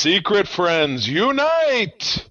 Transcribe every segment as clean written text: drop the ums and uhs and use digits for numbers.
Secret friends, unite!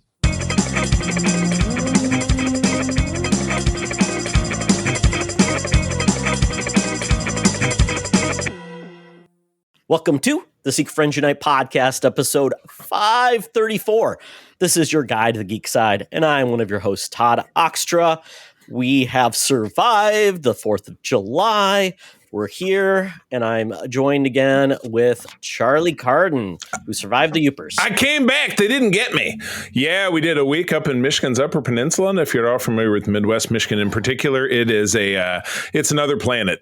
Welcome to the Secret Friends Unite podcast, episode 534. This is your guide to the geek side, and I'm one of your hosts, Todd Oxtra. We have survived the 4th of July. We're here, and I'm joined again with Charlie Carden, who survived the Yoopers. I came back. They didn't get me. Yeah, we did a week up in Michigan's Upper Peninsula, and if you're all familiar with Midwest Michigan in particular, it's another planet.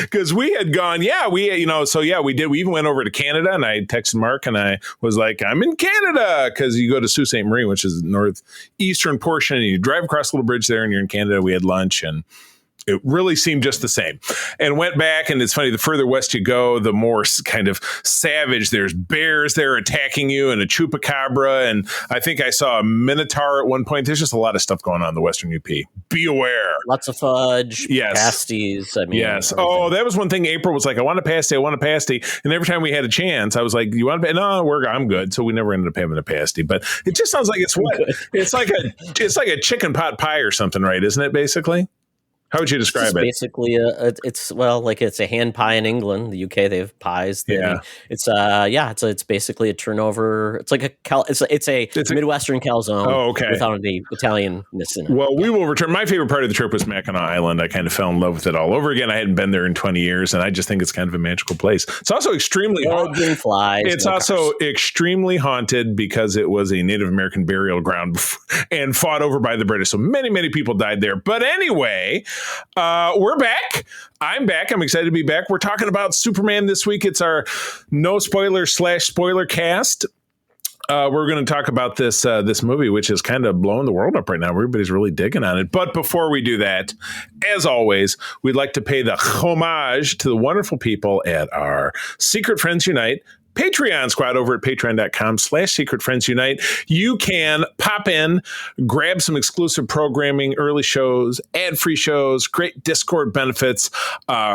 Because we had gone, we did. We even went over to Canada, and I texted Mark, and I was like, I'm in Canada, because you go to Sault Ste. Marie, which is the northeastern portion, and you drive across the little bridge there, and you're in Canada. We had lunch, and it really seemed just the same. And went back, and it's funny, the further west you go, the more kind of savage. There's bears there attacking you, and a chupacabra, and I think I saw a minotaur at one point. There's just a lot of stuff going on in the western UP. Be aware. Lots of fudge, yes. pasties. Yes. Everything. Oh, that was one thing. April was like, I want a pasty. And every time we had a chance, I was like, you want a pasty? No, I'm good. So we never ended up having a pasty. But it just sounds like it's like a chicken pot pie or something, right? Isn't it, basically? How would you describe it? Basically, it's a hand pie in England. The UK, they have pies. Yeah. It's basically a turnover. It's like it's a Midwestern calzone. Oh, okay. Without the Italianness in it. Well, we will return. My favorite part of the trip was Mackinac Island. I kind of fell in love with it all over again. I hadn't been there in 20 years, and I just think it's kind of a magical place. It's also extremely haunted. It's also extremely haunted because it was a Native American burial ground and fought over by the British. So many, many people died there. But anyway, we're back. I'm back. I'm excited to be back. We're talking about Superman this week. It's our no spoiler / spoiler cast. We're going to talk about this movie, which is kind of blowing the world up right now. Everybody's really digging on it. But before we do that, as always, we'd like to pay the homage to the wonderful people at our Secret Friends Unite Patreon squad over at patreon.com/Secret Friends Unite. You can pop in, grab some exclusive programming, early shows, ad-free shows, great Discord benefits,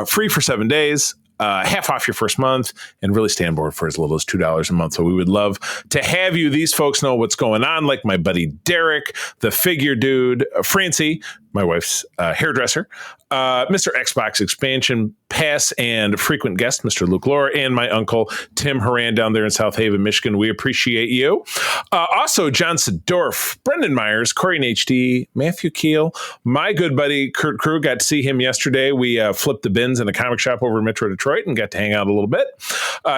free for 7 days. Half off your first month, and really stay on board for as little as $2 a month. So we would love to have you. These folks know what's going on, like my buddy Derek, the figure dude, Francie, my wife's hairdresser, Mr. Xbox Expansion Pass and frequent guest, Mr. Luke Lohr, and my uncle, Tim Horan, down there in South Haven, Michigan. We appreciate you. Also, John Sedorf, Brendan Myers, Corey in HD, Matthew Keel, my good buddy, Kurt Crew. Got to see him yesterday. We flipped the bins in a comic shop over in Metro Detroit and got to hang out a little bit.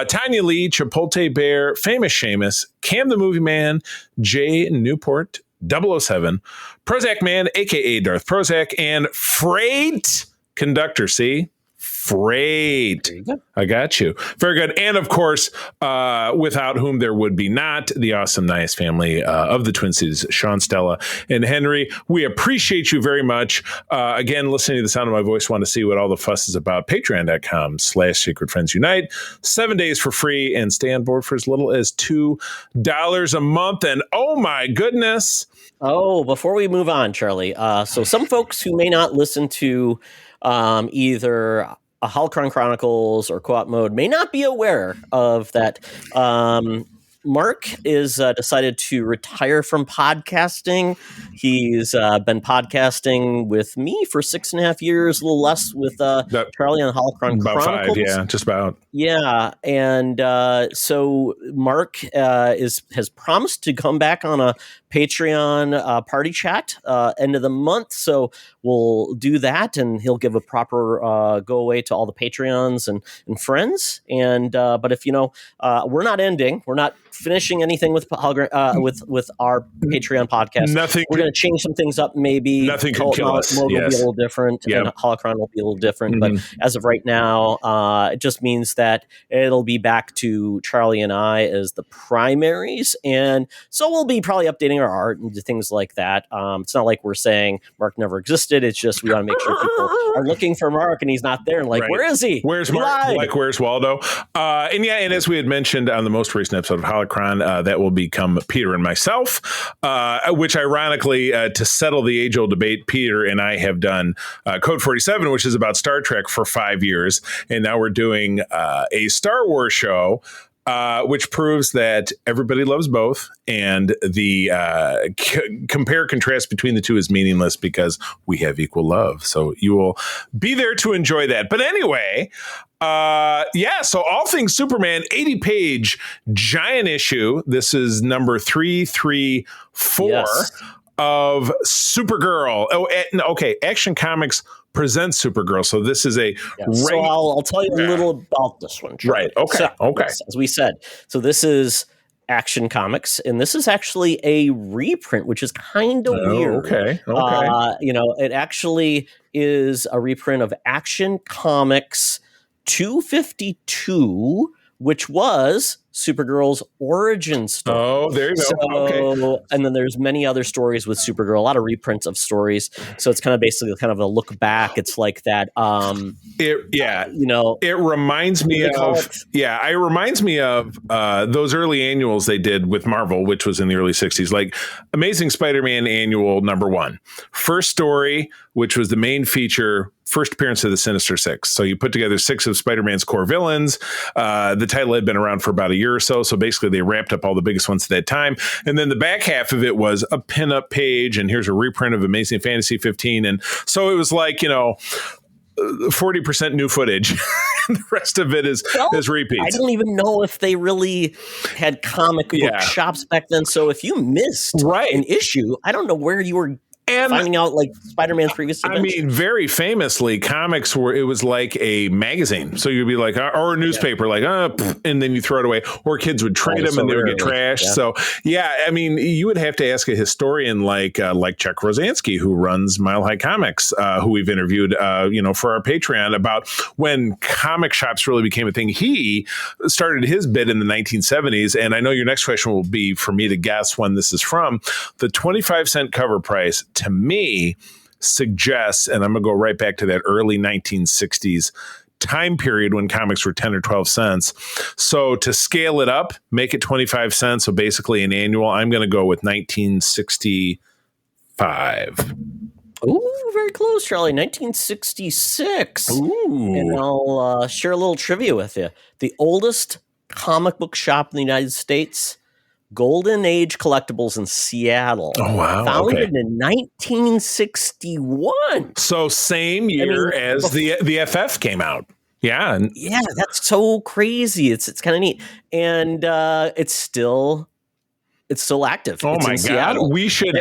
Tanya Lee, Chipotle Bear, Famous Seamus, Cam the Movie Man, Jay Newport, 007, Prozac Man, a.k.a. Darth Prozac, and Freight Conductor. See? Freight. I got you. Very good. And of course, without whom there would be not, the awesome, nice family of the Twin Cities, Sean, Stella, and Henry. We appreciate you very much. Again, listening to the sound of my voice, want to see what all the fuss is about. Patreon.com/Secret Friends Unite. 7 days for free, and stay on board for as little as $2 a month. And oh my goodness. Oh, before we move on, Charlie. So some folks who may not listen to either a Holocron Chronicles or Co-op Mode may not be aware of that. Mark is decided to retire from podcasting. He's been podcasting with me for 6.5 years, a little less with Charlie on Holocron about Chronicles. 5, yeah, just about. Yeah, and so Mark has promised to come back on a Patreon party chat end of the month, so we'll do that, and he'll give a proper go away to all the Patreons and friends. And but if we're not ending, we're not finishing anything with our Patreon podcast. Nothing. We're going to change some things up. Maybe nothing can kill us. Mode will be a little different, and Holocron will be a little different. But as of right now, it just means that it'll be back to Charlie and I as the primaries, and so we'll be probably updating our art and things like that. It's not like we're saying Mark never existed. It's just we want to make sure people are looking for Mark and he's not there. And like, where is he? Where's Mark? Like, where's Waldo? And as we had mentioned on the most recent episode of Holocron, that will become Peter and myself, which ironically, to settle the age-old debate, Peter and I have done Code 47, which is about Star Trek for 5 years. And now we're doing a Star Wars show which proves that everybody loves both, and the compare contrast between the two is meaningless because we have equal love. So you will be there to enjoy that. But anyway, so All Things Superman, 80-page giant issue. This is number 334 of Supergirl. Okay, Action Comics presents Supergirl. So this is a so I'll tell you a little about this one, Charlie. Right. Okay. Yes, as we said, so this is Action Comics, and this is actually a reprint, which is kind of weird. Okay. It actually is a reprint of Action Comics 252, which was Supergirl's origin story. Oh, there you go. Okay. And then there's many other stories with Supergirl, a lot of reprints of stories. So it's kind of basically kind of a look back. It's like that. It reminds me of. Yeah, it reminds me of those early annuals they did with Marvel, which was in the early 60s, like Amazing Spider-Man Annual #1. First story, which was the main feature. First appearance of the Sinister Six. So you put together 6 of Spider-Man's core villains. The title had been around for about a year or so. So basically they wrapped up all the biggest ones at that time. And then the back half of it was a pinup page. And here's a reprint of Amazing Fantasy 15. And so it was like, 40% new footage. The rest of it is repeats. I don't even know if they really had comic book shops back then. So if you missed an issue, I don't know where you were finding out like Spider-Man's previous adventure. I mean, very famously, comics it was like a magazine. So you'd be like, or a newspaper, and then you throw it away. Or kids would trade them and they would get trashed. Yeah. So, I mean, you would have to ask a historian like Chuck Rosansky, who runs Mile High Comics, who we've interviewed, for our Patreon, about when comic shops really became a thing. He started his bit in the 1970s. And I know your next question will be for me to guess when this is from. The 25-cent cover price, to me, suggests, and I'm going to go right back to that early 1960s time period when comics were 10 or 12 cents. So to scale it up, make it 25 cents, so basically an annual, I'm going to go with 1965. Ooh, very close, Charlie. 1966. Ooh. And I'll share a little trivia with you. The oldest comic book shop in the United States, Golden Age Collectibles in Seattle. Oh, wow. Founded in 1961. So same year as the FF came out. Yeah. Yeah, that's so crazy. It's kind of neat. And it's still active. Oh, it's my God. Seattle. We should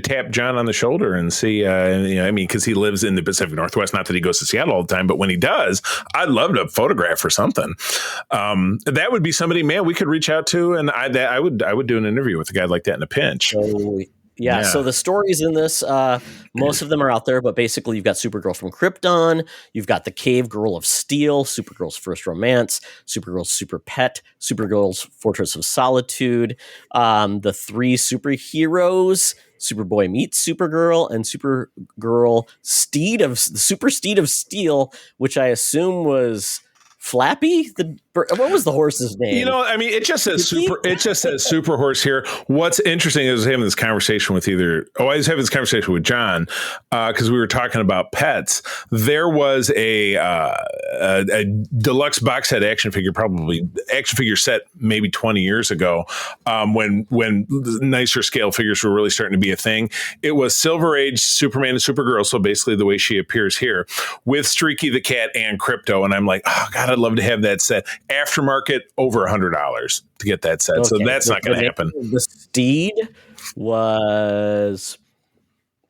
tap John on the shoulder and see, because he lives in the Pacific Northwest. Not that he goes to Seattle all the time, but when he does, I'd love to photograph or something. That would be somebody, man, we could reach out to. And I would do an interview with a guy like that in a pinch. So the stories in this, most of them are out there, but basically you've got Supergirl from Krypton, you've got the Cave Girl of Steel, Supergirl's First Romance, Supergirl's Super Pet, Supergirl's Fortress of Solitude, the 3 superheroes, Superboy meets Supergirl, and Supergirl Super Steed of Steel, which I assume was Flappy. What was the horse's name? It just says Super Horse here. What's interesting is having this conversation with I was having this conversation with John because we were talking about pets. There was a deluxe box set action figure set maybe 20 years ago when nicer scale figures were really starting to be a thing. It was Silver Age Superman and Supergirl, so basically the way she appears here, with Streaky the cat and Crypto, and I'm like, oh God, I'd love to have that set. Aftermarket, over $100 to get that set. Okay. So that's not going to happen. The Steed was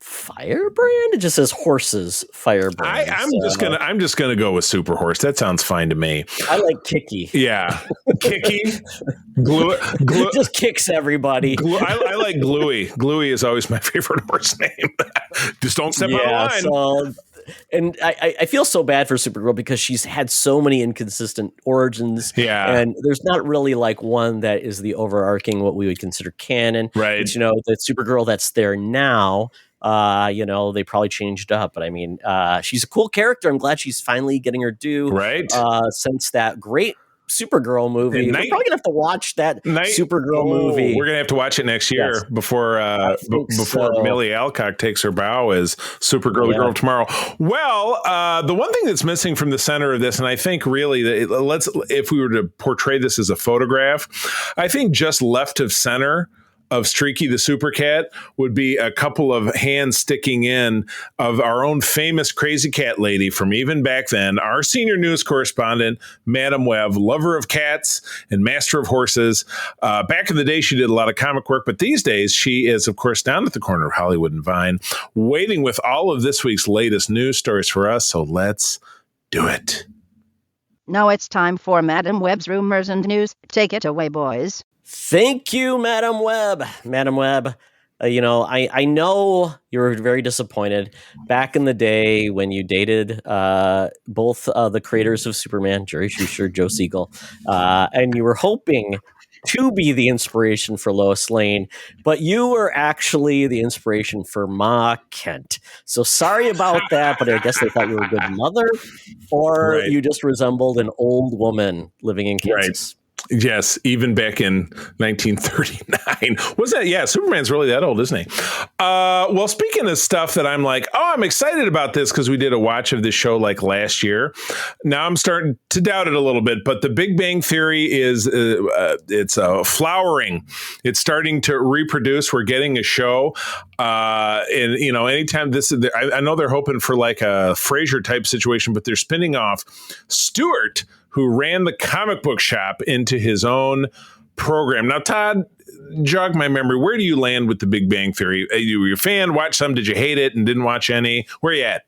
Firebrand. It just says horses Firebrand. I'm just gonna go with Super Horse. That sounds fine to me. I like Kicky. Yeah, Kicky. Glue just kicks everybody. I like Gluey. Gluey is always my favorite horse name. Just don't step out of line. And I feel so bad for Supergirl because she's had so many inconsistent origins. Yeah. And there's not really like one that is the overarching, what we would consider canon. Right. But, the Supergirl that's there now, they probably changed up. But I mean, she's a cool character. I'm glad she's finally getting her due. Right. Since that great Supergirl movie. We're probably gonna have to watch that Supergirl movie. We're gonna have to watch it next year before Millie Alcock takes her bow as Supergirl, the Girl of Tomorrow. Well, the one thing that's missing from the center of this, and I think really if we were to portray this as a photograph, I think just left of center of Streaky the Super Cat would be a couple of hands sticking in of our own famous crazy cat lady from even back then, our senior news correspondent, Madam Web, lover of cats and master of horses. Back in the day, she did a lot of comic work, but these days she is, of course, down at the corner of Hollywood and Vine, waiting with all of this week's latest news stories for us. So let's do it. Now it's time for Madam Web's Rumors and News. Take it away, boys. Thank you, Madam Web. Madam Web, I know you were very disappointed back in the day when you dated both the creators of Superman, Jerry Schuster, Joe Siegel, and you were hoping to be the inspiration for Lois Lane, but you were actually the inspiration for Ma Kent. So sorry about that, but I guess they thought you were a good mother, or you just resembled an old woman living in Kansas. Right. Yes, even back in 1939. Was that? Yeah, Superman's really that old, isn't he? Well, speaking of stuff that I'm like, I'm excited about this because we did a watch of this show like last year. Now I'm starting to doubt it a little bit, but the Big Bang Theory is it's flowering. It's starting to reproduce. We're getting a show. And, anytime I know they're hoping for like a Frasier type situation, but they're spinning off Stewart, who ran the comic book shop, into his own program. Now, Todd, jog my memory. Where do you land with the Big Bang Theory? You were a fan, watched some, did you hate it and didn't watch any? Where are you at?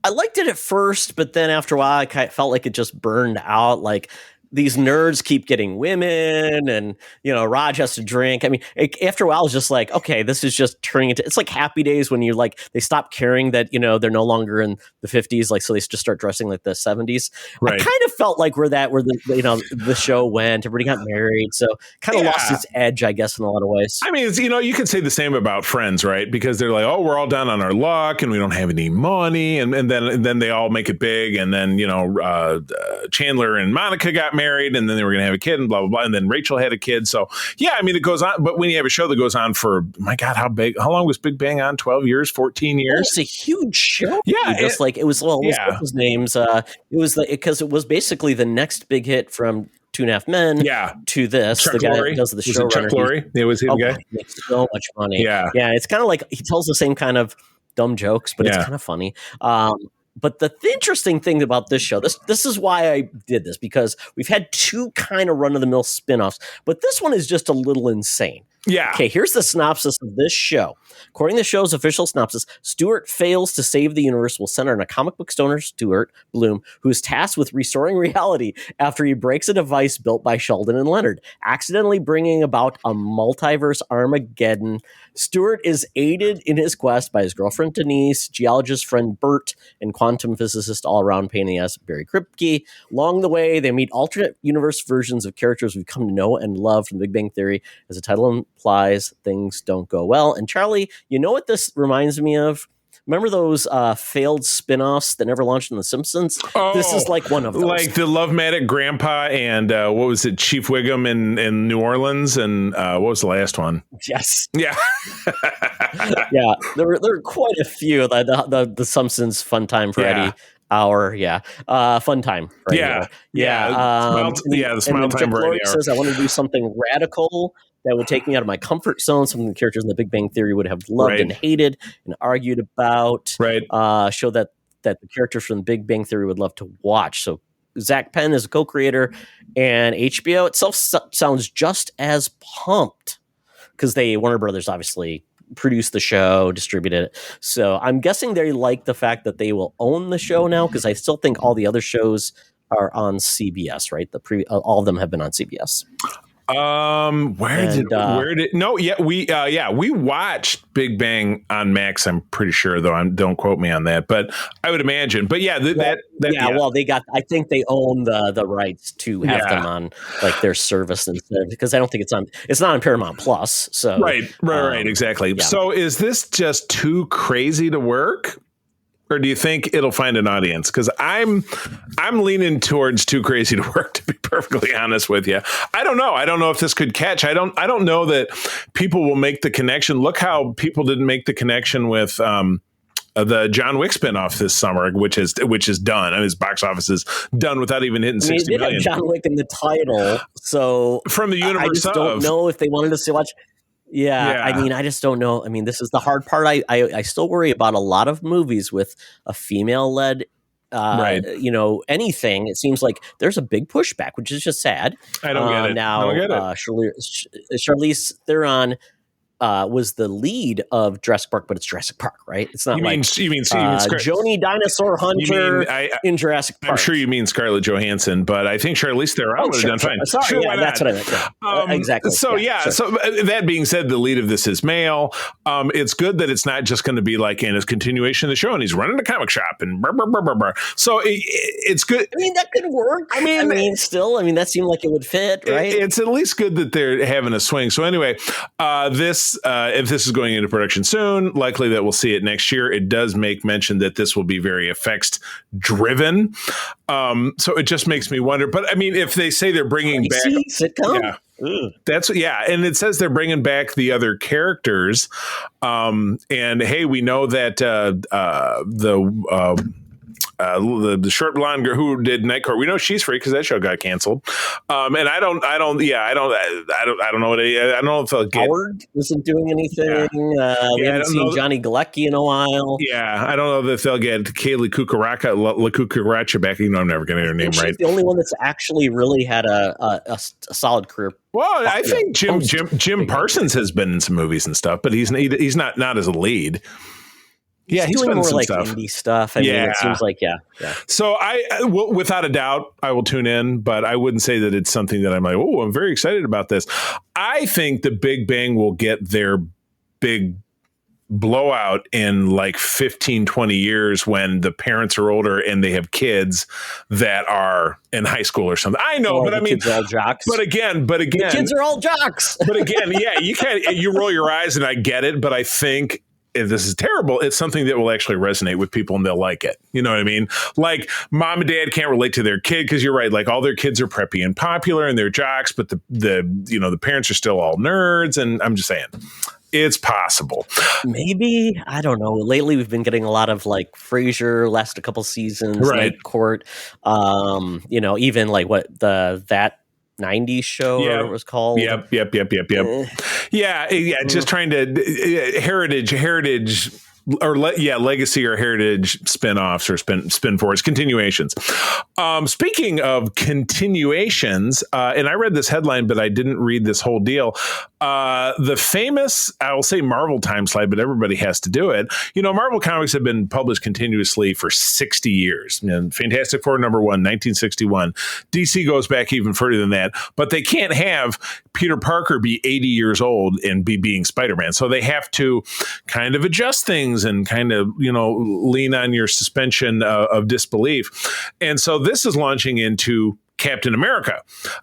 I liked it at first, but then after a while, I felt like it just burned out. Like, these nerds keep getting women and, Raj has to drink. I mean, after a while, it's just like, okay, this is just turning into, it's like Happy Days when they stop caring that, they're no longer in the 50s. Like, so they just start dressing like the 70s. Right. I kind of felt like where the show went, everybody got married. So kind of lost its edge, I guess, in a lot of ways. I mean, it's, you could say the same about Friends, right? Because they're like, oh, we're all down on our luck and we don't have any money. And then they all make it big. And then, Chandler and Monica got married, and then they were going to have a kid, and blah, blah, blah. And then Rachel had a kid. So, yeah, I mean, it goes on. But when you have a show that goes on for, my God, how long was Big Bang on? 12 years, 14 years? It's a huge show. Yeah. His names. Because it was basically the next big hit from Two and a Half Men to this. Chuck the guy Lorre. That does the was show. It Chuck Lorre? It was him, guy? He makes so much money. Yeah. Yeah, it's kind of like he tells the same kind of dumb jokes, but it's kind of funny. But the interesting thing about this show, this is why I did this, because we've had two kind of run-of-the-mill spinoffs, but this one is just a little insane. Yeah. Okay, here's the synopsis of this show. According to the show's official synopsis, Stewart fails to save the universe will center on a comic book stoner, Stuart Bloom, who is tasked with restoring reality after he breaks a device built by Sheldon and Leonard, accidentally bringing about a multiverse Armageddon. Stewart is aided in his quest by his girlfriend Denise, geologist friend Bert, and quantum physicist all-around pain in the ass Barry Kripke. Along the way, they meet alternate universe versions of characters we've come to know and love from The Big Bang Theory. As the title implies, things don't go well. And Charlie, you know what this reminds me of? Remember those failed spin-offs that never launched in The Simpsons? Oh, this is like one of those. Like the Love-Matic Grandpa and what was it, Chief Wiggum in New Orleans? And what was the last one? Yes. Yeah. Yeah, there were quite a few. The Simpsons Fun Time for Eddie Hour. Yeah. Fun Time. For yeah. The Smile Time for Eddie Hour. Says, I want to do something radical that would take me out of my comfort zone, something the characters in The Big Bang Theory would have loved and hated and argued about. Right. Show that the characters from The Big Bang Theory would love to watch. So Zach Penn is a co-creator, and HBO itself sounds just as pumped because Warner Brothers obviously produced the show, distributed it. So I'm guessing they like the fact that they will own the show now, because I still think all the other shows are on CBS, right? All of them have been on CBS. We watched Big Bang on Max. I'm pretty sure, though. Don't quote me on that, but I would imagine. But well, I think they own the rights to have them on like their service instead, because I don't think it's not on Paramount Plus. So right, exactly. Yeah. So is this just too crazy to work? or do you think it'll find an audience? Because I'm leaning towards Too Crazy to Work, to be perfectly honest with you. I don't know. I don't know if this could catch. I don't know that people will make the connection. Look how people didn't make the connection with the John Wick spinoff this summer, which is done, and his box office is done without even hitting 60 million. Have John Wick in the title, so from the universe, I just don't know if they wanted to watch. Yeah, I mean, I just don't know. I mean, this is the hard part. I still worry about a lot of movies with a female-led, anything. It seems like there's a big pushback, which is just sad. I don't get it. Now, I don't get it. Charlize Theron was the lead of Jurassic Park, but it's Jurassic Park, right? It's not you mean Joni Dinosaur Hunter in Jurassic Park. I'm sure you mean Scarlett Johansson, but I think Charlize Theron would have done fine. Sorry, sure, that's what I meant. Yeah. Exactly. So so that being said, the lead of this is male. It's good that it's not just going to be like in his continuation of the show, and he's running a comic shop and blah, blah, blah, blah, blah. So it's good. I mean, that could work. I mean, that seemed like it would fit, right? It's at least good that they're having a swing. So anyway, if this is going into production soon, likely that we'll see it next year. It does make mention that this will be very effects driven. So it just makes me wonder. But I mean, if they say they're bringing back sitcom, and it says they're bringing back the other characters. And hey, we know that the short blonde girl who did Night Court, we know she's free because that show got canceled. And I don't know what I don't know if they'll get. Howard isn't doing anything. We haven't seen Johnny Galecki in a while. Yeah, I don't know if they'll get Kaylee Cucaracha back. I'm never going to get her name right. The only one that's actually really had a solid career. Well, I think Jim Parsons has been in some movies and stuff, but he's not as a lead. Yeah, he's doing more like stuff. Indie stuff. I mean, it seems like, yeah. So without a doubt, I will tune in, but I wouldn't say that it's something that I'm like, oh, I'm very excited about this. I think the Big Bang will get their big blowout in like 15, 20 years when the parents are older and they have kids that are in high school or something. I know, but I mean, kids are all jocks. But again, the kids are all jocks. But again, you roll your eyes and I get it, but I think, if this is terrible, it's something that will actually resonate with people and they'll like it. You know what I mean? Like mom and dad can't relate to their kid because you're right. Like all their kids are preppy and popular and they're jocks, but the parents are still all nerds. And I'm just saying, it's possible. Maybe, I don't know. Lately, we've been getting a lot of like Frasier, last a couple seasons, Night Court. Even like that 90s show or it was called. Yep. Just trying to heritage or legacy or heritage spin-offs or spin forwards, continuations. Speaking of continuations, and I read this headline, but I didn't read this whole deal. The famous, I will say Marvel time slide, but everybody has to do it. Marvel comics have been published continuously for 60 years. Fantastic Four #1, 1961. DC goes back even further than that, but they can't have Peter Parker be 80 years old and be being Spider-Man. So they have to kind of adjust things and kind of, lean on your suspension of disbelief. And so this is launching into Captain America.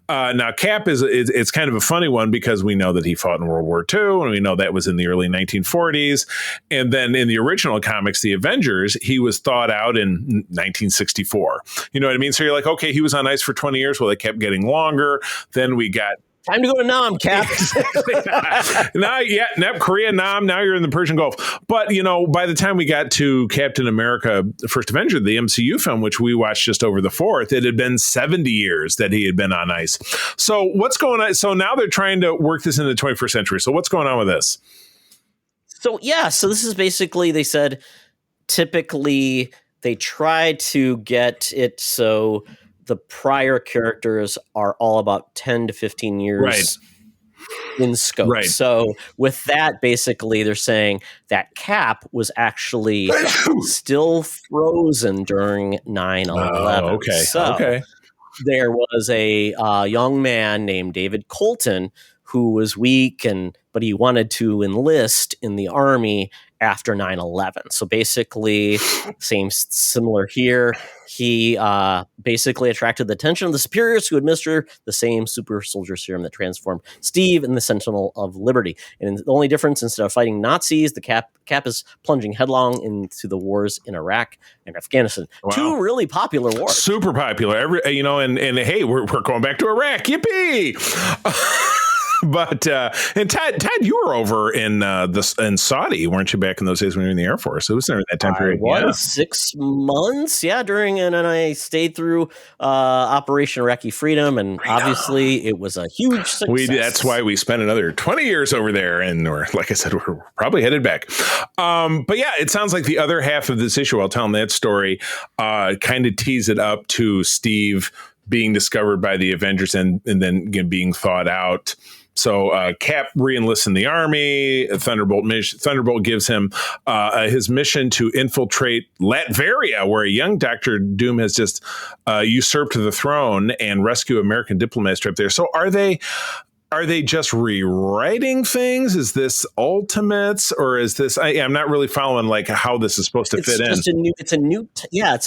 Now, Cap it's kind of a funny one because we know that he fought in World War II, and we know that was in the early 1940s. And then in the original comics, the Avengers, he was thawed out in 1964. You know what I mean? So you're like, okay, he was on ice for 20 years. Well, it kept getting longer. Then we got time to go to Nam, Cap. Korea, Nam. Now you're in the Persian Gulf. But, by the time we got to Captain America, First Avenger, the MCU film, which we watched just over the 4th, it had been 70 years that he had been on ice. So what's going on? So now they're trying to work this into the 21st century. So what's going on with this? So this is basically, they said, typically they try to get it so the prior characters are all about 10 to 15 years in scope. Right. So with that, basically, they're saying that Cap was actually still frozen during 9/11. Okay. So there was a young man named David Colton who was weak but he wanted to enlist in the army, after 9/11. So basically, similar here. He basically attracted the attention of the superiors who administer the same super soldier serum that transformed Steve in the Sentinel of Liberty. And the only difference, instead of fighting Nazis, the Cap is plunging headlong into the wars in Iraq and Afghanistan. Wow. Two really popular wars. Super popular. And hey, we're going back to Iraq. Yippee! But and Ted, you were over in Saudi, weren't you, back in those days when you were in the Air Force? It was there that time period. I was 6 months, during, and then I stayed through Operation Iraqi Freedom, and obviously it was a huge success. That's why we spent another 20 years over there, and like I said, we're probably headed back. But yeah, it sounds like the other half of this issue, I'll tell them that story, kind of tease it up to Steve being discovered by the Avengers and then being thawed out. So Cap re-enlists in the army. Thunderbolt gives him his mission to infiltrate Latveria, where a young Doctor Doom has just usurped the throne, and rescue American diplomats trapped there. So are they just rewriting things? Is this Ultimates, or is this? I'm not really following like how this is supposed to fit in. It's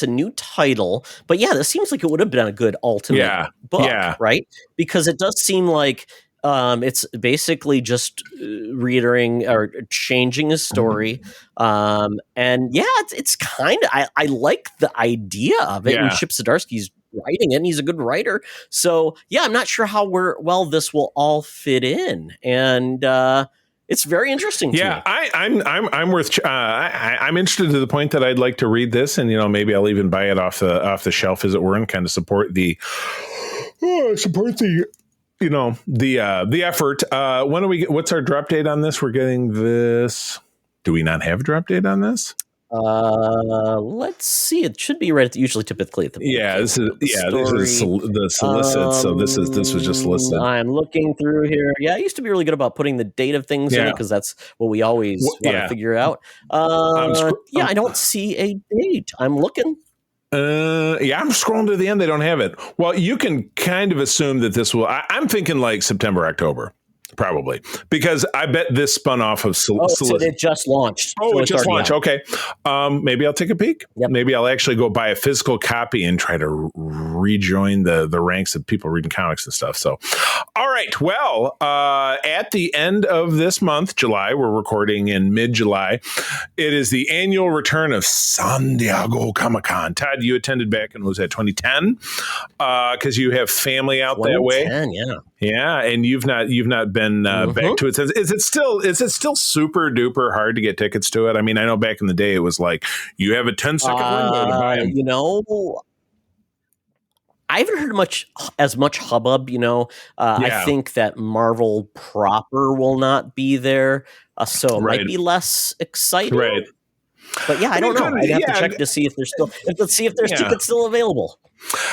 a new title, but this seems like it would have been a good Ultimate book, right? Because it does seem like. It's basically just reiterating or changing his story. And it's kind of, I like the idea of it. And Chip Zdarsky's writing it, and he's a good writer. So I'm not sure how well this will all fit in. And, it's very interesting to me. I'm interested to the point that I'd like to read this, and maybe I'll even buy it off the shelf, as it were, and kind of support the the effort. When do we get? What's our drop date on this? We're getting this. Do we not have a drop date on this? Let's see. It should be right typically at the this is the solicit. So this was just listed. I'm looking through here. I used to be really good about putting the date of things in it, because that's what we always want to figure out. I don't see a date. I'm looking. I'm scrolling to the end. They don't have it. Well, you can kind of assume that this will. I'm thinking like September, October, probably, because I bet this spun off of. So it just launched. Oh, it just launched. Okay, maybe I'll take a peek. Yep. Maybe I'll actually go buy a physical copy and try to rejoin the ranks of people reading comics and stuff. So, all right. Well, at the end of this month, July, we're recording in mid-July. It is the annual return of San Diego Comic-Con. Todd, you attended back in, was that 2010? Because you have family out that way. Yeah, and you've not been back to it since. Is it still super duper hard to get tickets to it? I mean, I know back in the day it was like you have a 10-second window to buy them. I haven't heard as much hubbub. I think that Marvel proper will not be there, so it might be less exciting. Right. But I don't know. I'd have to check to see if there's still. Let's see if there's tickets still available.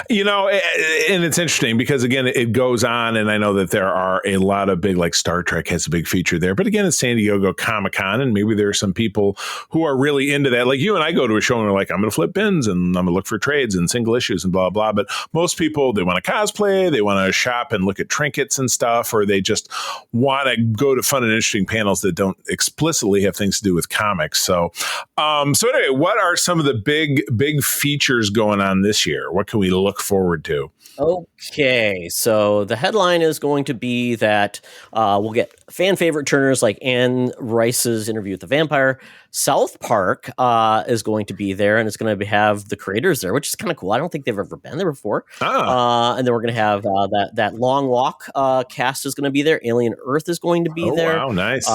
And it's interesting because, again, it goes on, and I know that there are a lot of big, like Star Trek has a big feature there, but again, it's San Diego Comic-Con, and maybe there are some people who are really into that. Like you and I go to a show and we're like, I'm going to flip bins and I'm going to look for trades and single issues and blah, blah. But most people, they want to cosplay, they want to shop and look at trinkets and stuff, or they just want to go to fun and interesting panels that don't explicitly have things to do with comics. So anyway, what are some of the big features going on this year? What can we look forward to? Okay, so the headline is going to be that we'll get fan favorite turners like Anne Rice's Interview with the Vampire. South Park is going to be there, and it's going to have the creators there, which is kind of cool. I don't think they've ever been there before. And then we're going to have that Long Walk cast is going to be there. Alien Earth is going to be there. Wow, nice.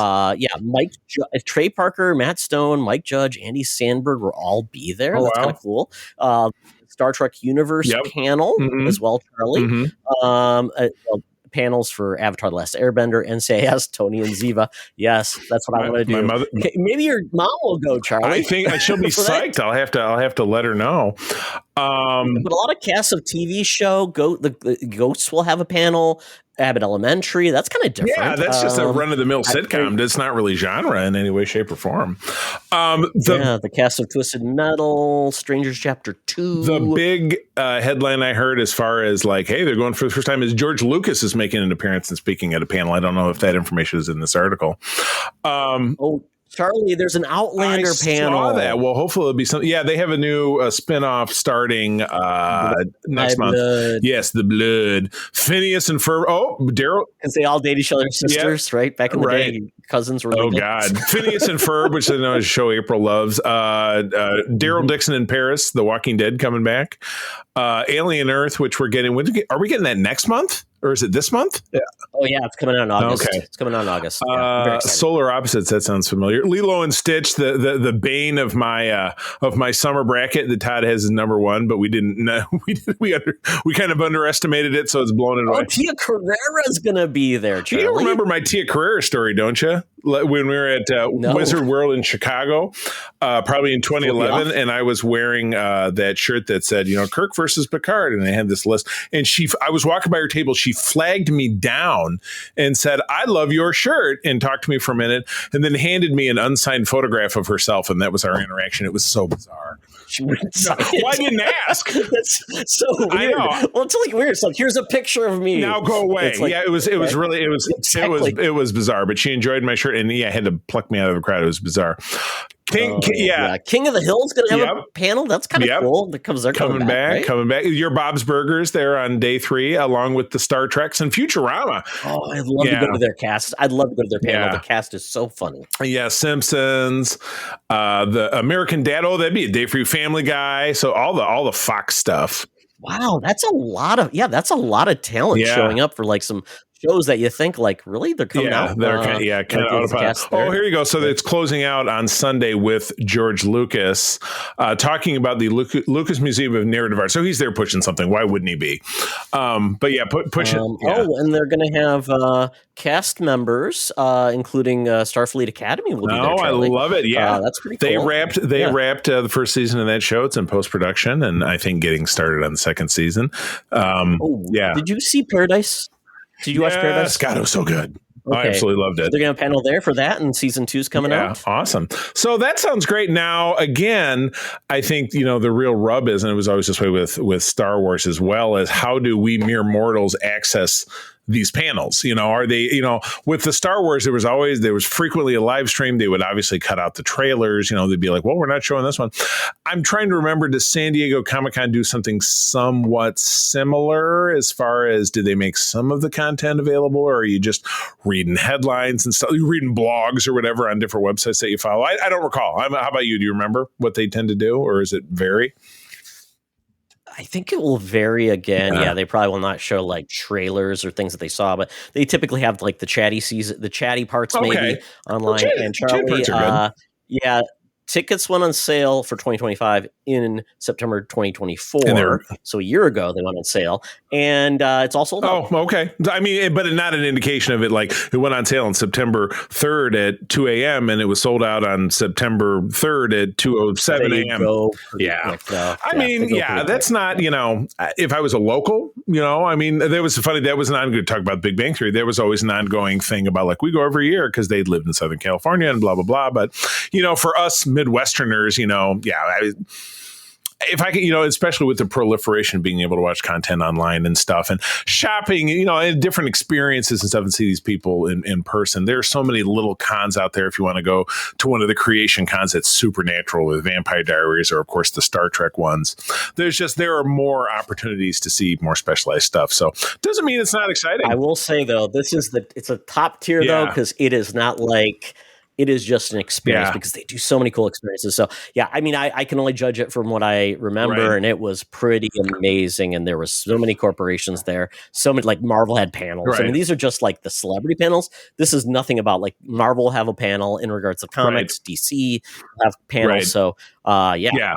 Trey Parker, Matt Stone, Mike Judge, Andy Sandberg will all be there. That's kind of cool. Star Trek Universe panel as well, Charlie. Panels for Avatar: The Last Airbender, NCIS, Tony and Ziva. Yes, that's what I want to do. Okay, maybe your mom will go, Charlie. I think she'll be psyched. I'll have to let her know. But a lot of casts of TV show, the Ghosts will have a panel. Abbott Elementary, that's kind of different. Yeah, that's just a run-of-the-mill sitcom. It's not really genre in any way, shape, or form. The cast of Twisted Metal, Strangers Chapter 2. The big headline I heard as far as like, hey, they're going for the first time is George Lucas is making an appearance and speaking at a panel. I don't know if that information is in this article. Charlie, there's an Outlander panel. I saw that. Well, hopefully it'll be something. Yeah, they have a new spin-off starting next month. Blood. Yes, The Blood. Phineas and Ferb. Oh, Daryl. Because they all date each other's sisters, right? Back in the day, cousins were legal. Oh, God. Phineas and Ferb, which I know is a show April loves. Daryl Dixon in Paris, The Walking Dead coming back. Alien Earth, which we're getting. Are we getting that next month? Or is it this month? Yeah. Oh, yeah. It's coming out in August. Okay. It's coming out in August. Yeah, Solar Opposites. That sounds familiar. Lilo and Stitch, the bane of my summer bracket that Todd has as number one, but we didn't know. We kind of underestimated it, so it's blown it away. Oh, Tia Carrera's going to be there, Charlie. You remember my Tia Carrera story, don't you? When we were at Wizard World in Chicago, probably in 2011, and I was wearing that shirt that said, Kirk versus Picard, and they had this list. And I was walking by her table. She flagged me down and said, "I love your shirt," and talked to me for a minute, and then handed me an unsigned photograph of herself, and that was our interaction. It was so bizarre. Why didn't ask? That's so weird. I know. Well, it's like weird stuff. Here's a picture of me. Now go away. Like, it was really it was bizarre. But she enjoyed my shirt, and had to pluck me out of the crowd. It was bizarre. King of the Hill's going to have a panel. That's kind of cool. They're coming back. Right? Coming back. Your Bob's Burgers there on day 3, along with the Star Treks and Futurama. Oh, I'd love to go to their cast. I'd love to go to their panel. Yeah. The cast is so funny. Yeah, Simpsons, the American Dad. Oh, that'd be a day for you. Family Guy. So all the Fox stuff. Wow, that's a lot of talent showing up for like some shows that you think like really they're coming out. They're kind of out of pocket. Oh, here you go. So it's closing out on Sunday with George Lucas talking about the Lucas Museum of Narrative Art. So he's there pushing something. Why wouldn't he be? But pushing. Oh, and they're going to have cast members, including Starfleet Academy. Will be there, I love it. Yeah, that's pretty cool. They wrapped the first season of that show. It's in post production, and I think getting started on the second season. Did you see Paradise? Did you watch Paradise? God, it was so good. Okay. I absolutely loved it. They're going to have a panel there for that, and season 2's coming out. Awesome. So that sounds great. Now, again, I think, the real rub is, and it was always this way with Star Wars as well, as how do we mere mortals access these panels? Are they, with the Star Wars, there was frequently a live stream. They would obviously cut out the trailers. They'd be like, well, we're not showing this one. I'm trying to remember, does San Diego Comic-Con do something somewhat similar as far as, do they make some of the content available, or are you just reading headlines and stuff? You're reading blogs or whatever on different websites that you follow? I don't recall. How about you? Do you remember what they tend to do, or is it vary? I think it will vary again. Yeah, they probably will not show like trailers or things that they saw, but they typically have like the chatty parts maybe online. And Charlie, tickets went on sale for 2025 in September 2024. So a year ago, they went on sale, and it's all sold out. Oh, okay. I mean, but not an indication of it. Like it went on sale on September 3rd at 2 a.m. and it was sold out on September 3rd at 2:07 a.m. I mean, that's not, if I was a local, I mean, there was funny. That was an ongoing, talk about Big Bang Theory. There was always an ongoing thing about like, we go every year because they lived in Southern California and blah, blah, blah. But, for us Midwesterners, if I can, especially with the proliferation of being able to watch content online and stuff and shopping, and different experiences and stuff, and see these people in person. There are so many little cons out there. If you want to go to one of the creation cons that's Supernatural with Vampire Diaries, or of course the Star Trek ones, there are more opportunities to see more specialized stuff. So doesn't mean it's not exciting. I will say though, it's a top tier though, because it is not like, it is just an experience because they do so many cool experiences. So I mean, I can only judge it from what I remember, and it was pretty amazing. And there was so many corporations there, so many, like Marvel had panels. Right. I mean, these are just like the celebrity panels. This is nothing about like Marvel have a panel in regards to comics, DC have panels. So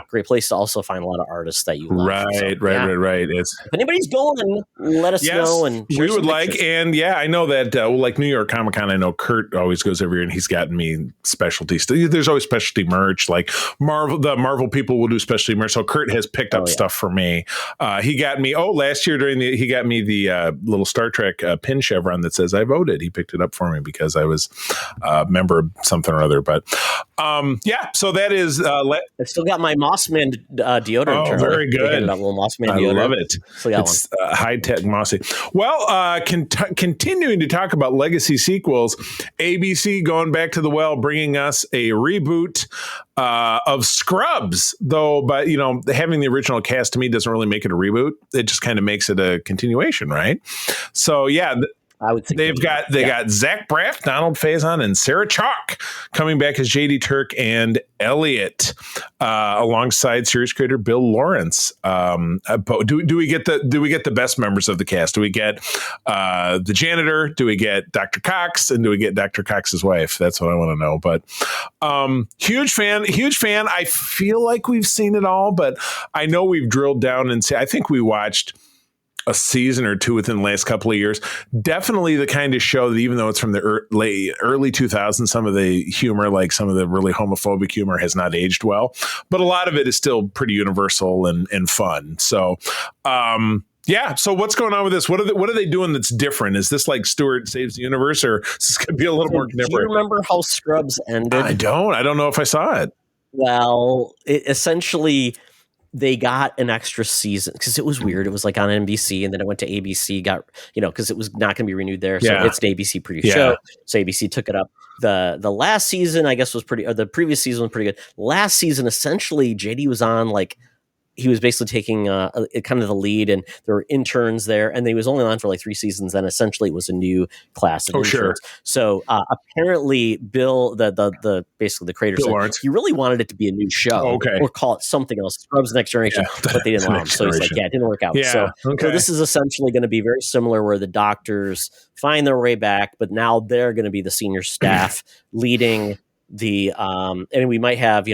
great place to also find a lot of artists that you love. Right. If anybody's going, let us know. And we would like, and I know that like New York Comic Con, I know Kurt always goes every year, and he's gotten me specialty stuff. There's always specialty merch, like the Marvel people will do specialty merch. So Kurt has picked up stuff for me. He got me last year he got me the little Star Trek pin chevron that says I voted. He picked it up for me because I was a member of something or other. But so that is I've still got my Mossman deodorant. Oh, Charlie. very good. A little Mossman deodorant. I love it. Still got it's high-tech mossy. Well, continuing to talk about legacy sequels, ABC going back to the well, bringing us a reboot of Scrubs, though, but having the original cast to me doesn't really make it a reboot. It just kind of makes it a continuation, right? So yeah, I would think they got Zach Braff, Donald Faison, and Sarah Chalk coming back as JD Turk and Elliot, alongside series creator Bill Lawrence. Do we get the best members of the cast? Do we get the janitor? Do we get Dr. Cox? And do we get Dr. Cox's wife? That's what I want to know. But huge fan. I feel like we've seen it all, but I know we've drilled down and I think we watched a season or two within the last couple of years. Definitely the kind of show that even though it's from the early 2000s, some of the humor, like some of the really homophobic humor, has not aged well, but a lot of it is still pretty universal and fun. So, yeah. So what's going on with this? What are they doing that's different? Is this like Stewart Saves the Universe, or is this going to be a little more different? Do you remember how Scrubs ended? I don't know if I saw it. Well, essentially, they got an extra season because it was weird. It was like on NBC, and then it went to ABC. Because it was not going to be renewed there, so it's an ABC produced show. So ABC took it up. The last season, I guess, was pretty. Or the previous season was pretty good. Last season, essentially, JD was on he was basically taking kind of the lead, and there were interns there, and he was only on for like 3 seasons. Then essentially it was a new class of interns. Sure. So apparently Bill, basically the creator, said he really wanted it to be a new show, or call it something else, Scrubs Next Generation, but they didn't allow him. So he's like, it didn't work out. So this is essentially going to be very similar, where the doctors find their way back, but now they're going to be the senior staff leading the, and we might have,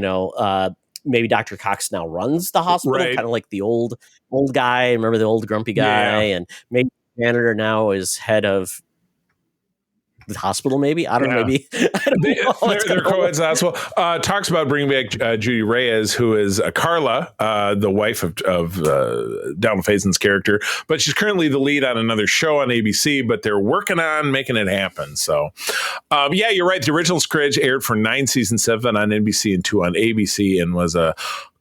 maybe Dr. Cox now runs the hospital, kind of like the old guy. Remember the old grumpy guy? And maybe the janitor now is head of the hospital, maybe. I don't know. Maybe they're co-heads of the hospital. Talks about bringing back Judy Reyes, who is Carla, the wife of Donald Faison's character, but she's currently the lead on another show on ABC, but they're working on making it happen. So you're right. The original Scrubs aired for 9 seasons, 7 on NBC and 2 on ABC, and was a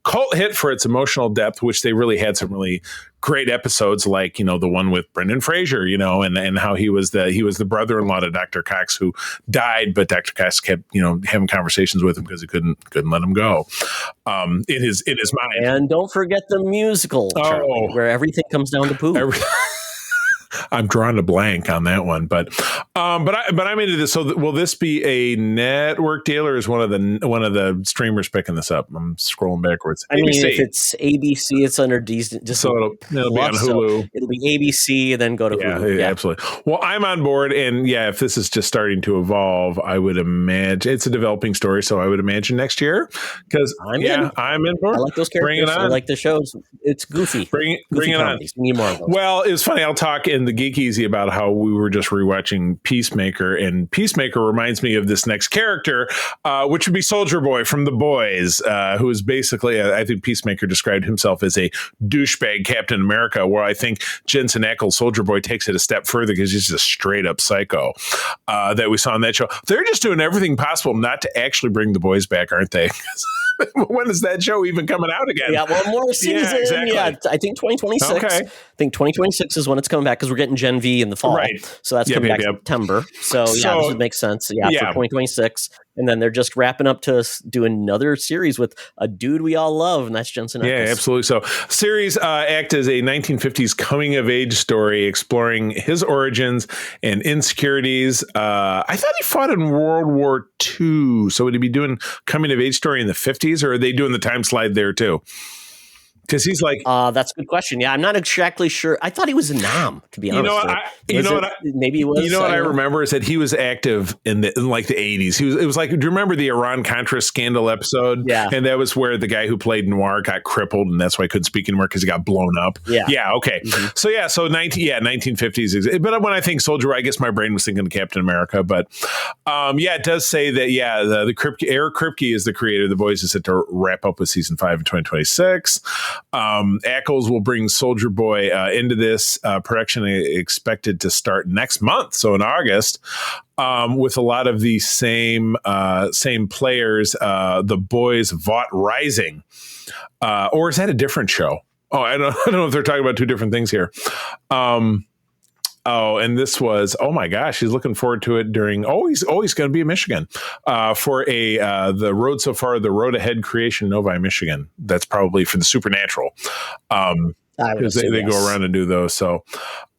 cult hit for its emotional depth, which they really had some really great episodes, like the one with Brendan Fraser, and how he was the brother-in-law to Dr. Cox, who died, but Dr. Cox kept having conversations with him because he couldn't let him go in his mind. And don't forget the musical, Charlie, where everything comes down to poop. I'm drawing a blank on that one, but I'm into this. So will this be a network deal, or is one of the streamers picking this up? I'm scrolling backwards. I mean, if it's ABC, it's under Disney. So it'll be on Hulu. So it'll be ABC, and then go to Hulu. Yeah, absolutely. Well, I'm on board, and if this is just starting to evolve, I would imagine it's a developing story. So I would imagine next year, because I'm in board. I like those characters. Bring it on. I like the shows. It's goofy. Bring it on. We need more of those. Well, it was funny. I'll talk in the Geek Easy about how we were just rewatching Peacemaker, and Peacemaker reminds me of this next character, which would be Soldier Boy from The Boys, who is basically, I think Peacemaker described himself as a douchebag Captain America, where I think Jensen Ackles' Soldier Boy takes it a step further because he's just a straight up psycho that we saw on that show. They're just doing everything possible not to actually bring the boys back, aren't they? When is that show even coming out again? Yeah, one more season. Yeah, exactly. I think 2026. Okay. I think 2026 is when it's coming back, because we're getting Gen V in the fall. Right. So that's coming back in September. So this would make sense. Yeah, for 2026. And then they're just wrapping up to do another series with a dude we all love, and that's Jensen Ackles. Yeah, absolutely. So series act as a 1950s coming of age story exploring his origins and insecurities. I thought he fought in World War II. So would he be doing coming of age story in the 50s, or are they doing the time slide there too? Because he's like, that's a good question. Yeah, I'm not exactly sure. I thought he was a Nam, to be honest. Maybe he was. You know what I remember is that he was active in like the 80s. It was like, do you remember the Iran-Contra scandal episode? Yeah. And that was where the guy who played Noir got crippled, and that's why he couldn't speak anymore because he got blown up. Yeah. Yeah. Okay. Mm-hmm. So 1950s. But when I think Soldier, I guess my brain was thinking of Captain America. But it does say that Eric Kripke is the creator of The Boys, is set to wrap up with season 5 in 2026. Ackles will bring Soldier Boy into this production, expected to start next month, so in August, with a lot of the same players. The Boys Vought Rising, or is that a different show? Oh, I don't know if they're talking about two different things here. And this was, oh my gosh, he's looking forward to it during, he's going to be in Michigan for the Road So Far, the Road Ahead Creation Novi, Michigan. That's probably for the Supernatural. Because they go around and do those. So,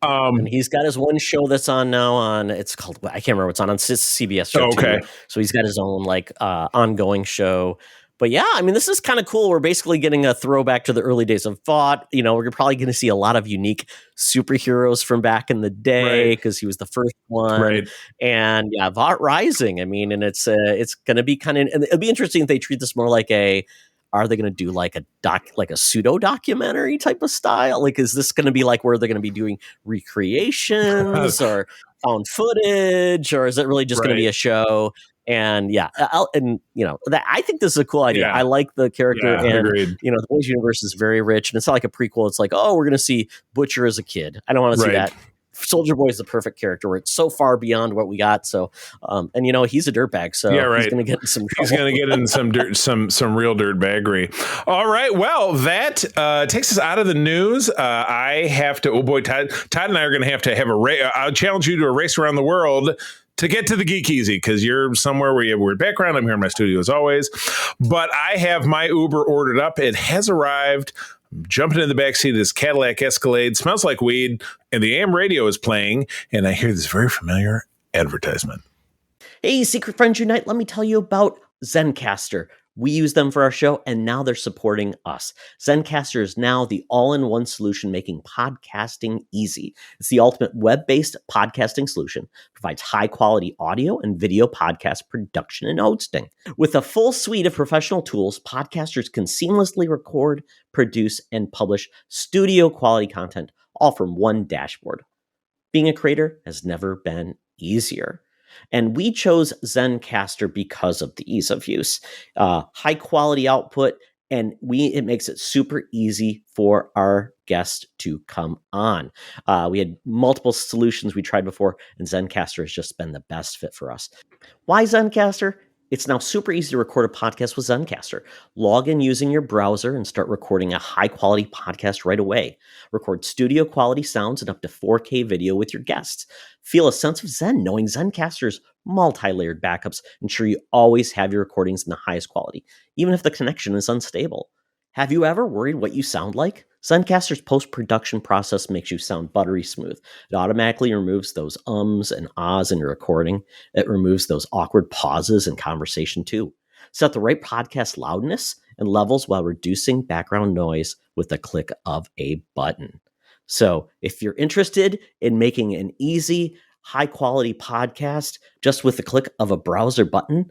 and he's got his one show that's on now it's called, I can't remember what's on it's CBS show. Okay. Too. So he's got his own ongoing show. But yeah, I mean, this is kind of cool. We're basically getting a throwback to the early days of Vought. We're probably going to see a lot of unique superheroes from back in the day because he was the first one. Right. And yeah, Vought Rising. I mean, and it's going to be kind of, and it'll be interesting if they treat this more like are they going to do like a pseudo documentary type of style? Like, is this going to be like where they're going to be doing recreations or found footage, or is it really just going to be a show? And yeah, I think this is a cool idea. Yeah. I like the character, and agreed. The Boys universe is very rich, and it's not like a prequel. It's like, we're going to see Butcher as a kid. I don't want to see that. Soldier Boy is the perfect character where it's so far beyond what we got. So, and he's a dirtbag, so he's going to get in some trouble. He's going to get in some dirt, some real dirtbaggery. All right, well, that takes us out of the news. I have to. Oh boy, Todd and I are going to have a race. I'll challenge you to a race around the world to get to the Geek Easy, because you're somewhere where you have a weird background. I'm here in my studio as always, but I have my Uber ordered up. It has arrived. I'm jumping in the backseat of this Cadillac Escalade, smells like weed, and the AM radio is playing, and I hear this very familiar advertisement. Hey, Secret Friends Unite, let me tell you about Zencastr. We use them for our show, and now they're supporting us. Zencastr is now the all-in-one solution making podcasting easy. It's the ultimate web-based podcasting solution. Provides high-quality audio and video podcast production and hosting. With a full suite of professional tools, podcasters can seamlessly record, produce, and publish studio-quality content, all from one dashboard. Being a creator has never been easier. And we chose Zencastr because of the ease of use, high quality output, and it makes it super easy for our guests to come on. We had multiple solutions we tried before, and Zencastr has just been the best fit for us. Why Zencastr? It's now super easy to record a podcast with Zencastr. Log in using your browser and start recording a high-quality podcast right away. Record studio-quality sounds and up to 4K video with your guests. Feel a sense of zen knowing Zencastr's multi-layered backups ensure you always have your recordings in the highest quality, even if the connection is unstable. Have you ever worried what you sound like? Zencastr's post-production process makes you sound buttery smooth. It automatically removes those ums and ahs in your recording. It removes those awkward pauses in conversation too. Set the right podcast loudness and levels while reducing background noise with the click of a button. So if you're interested in making an easy, high-quality podcast just with the click of a browser button,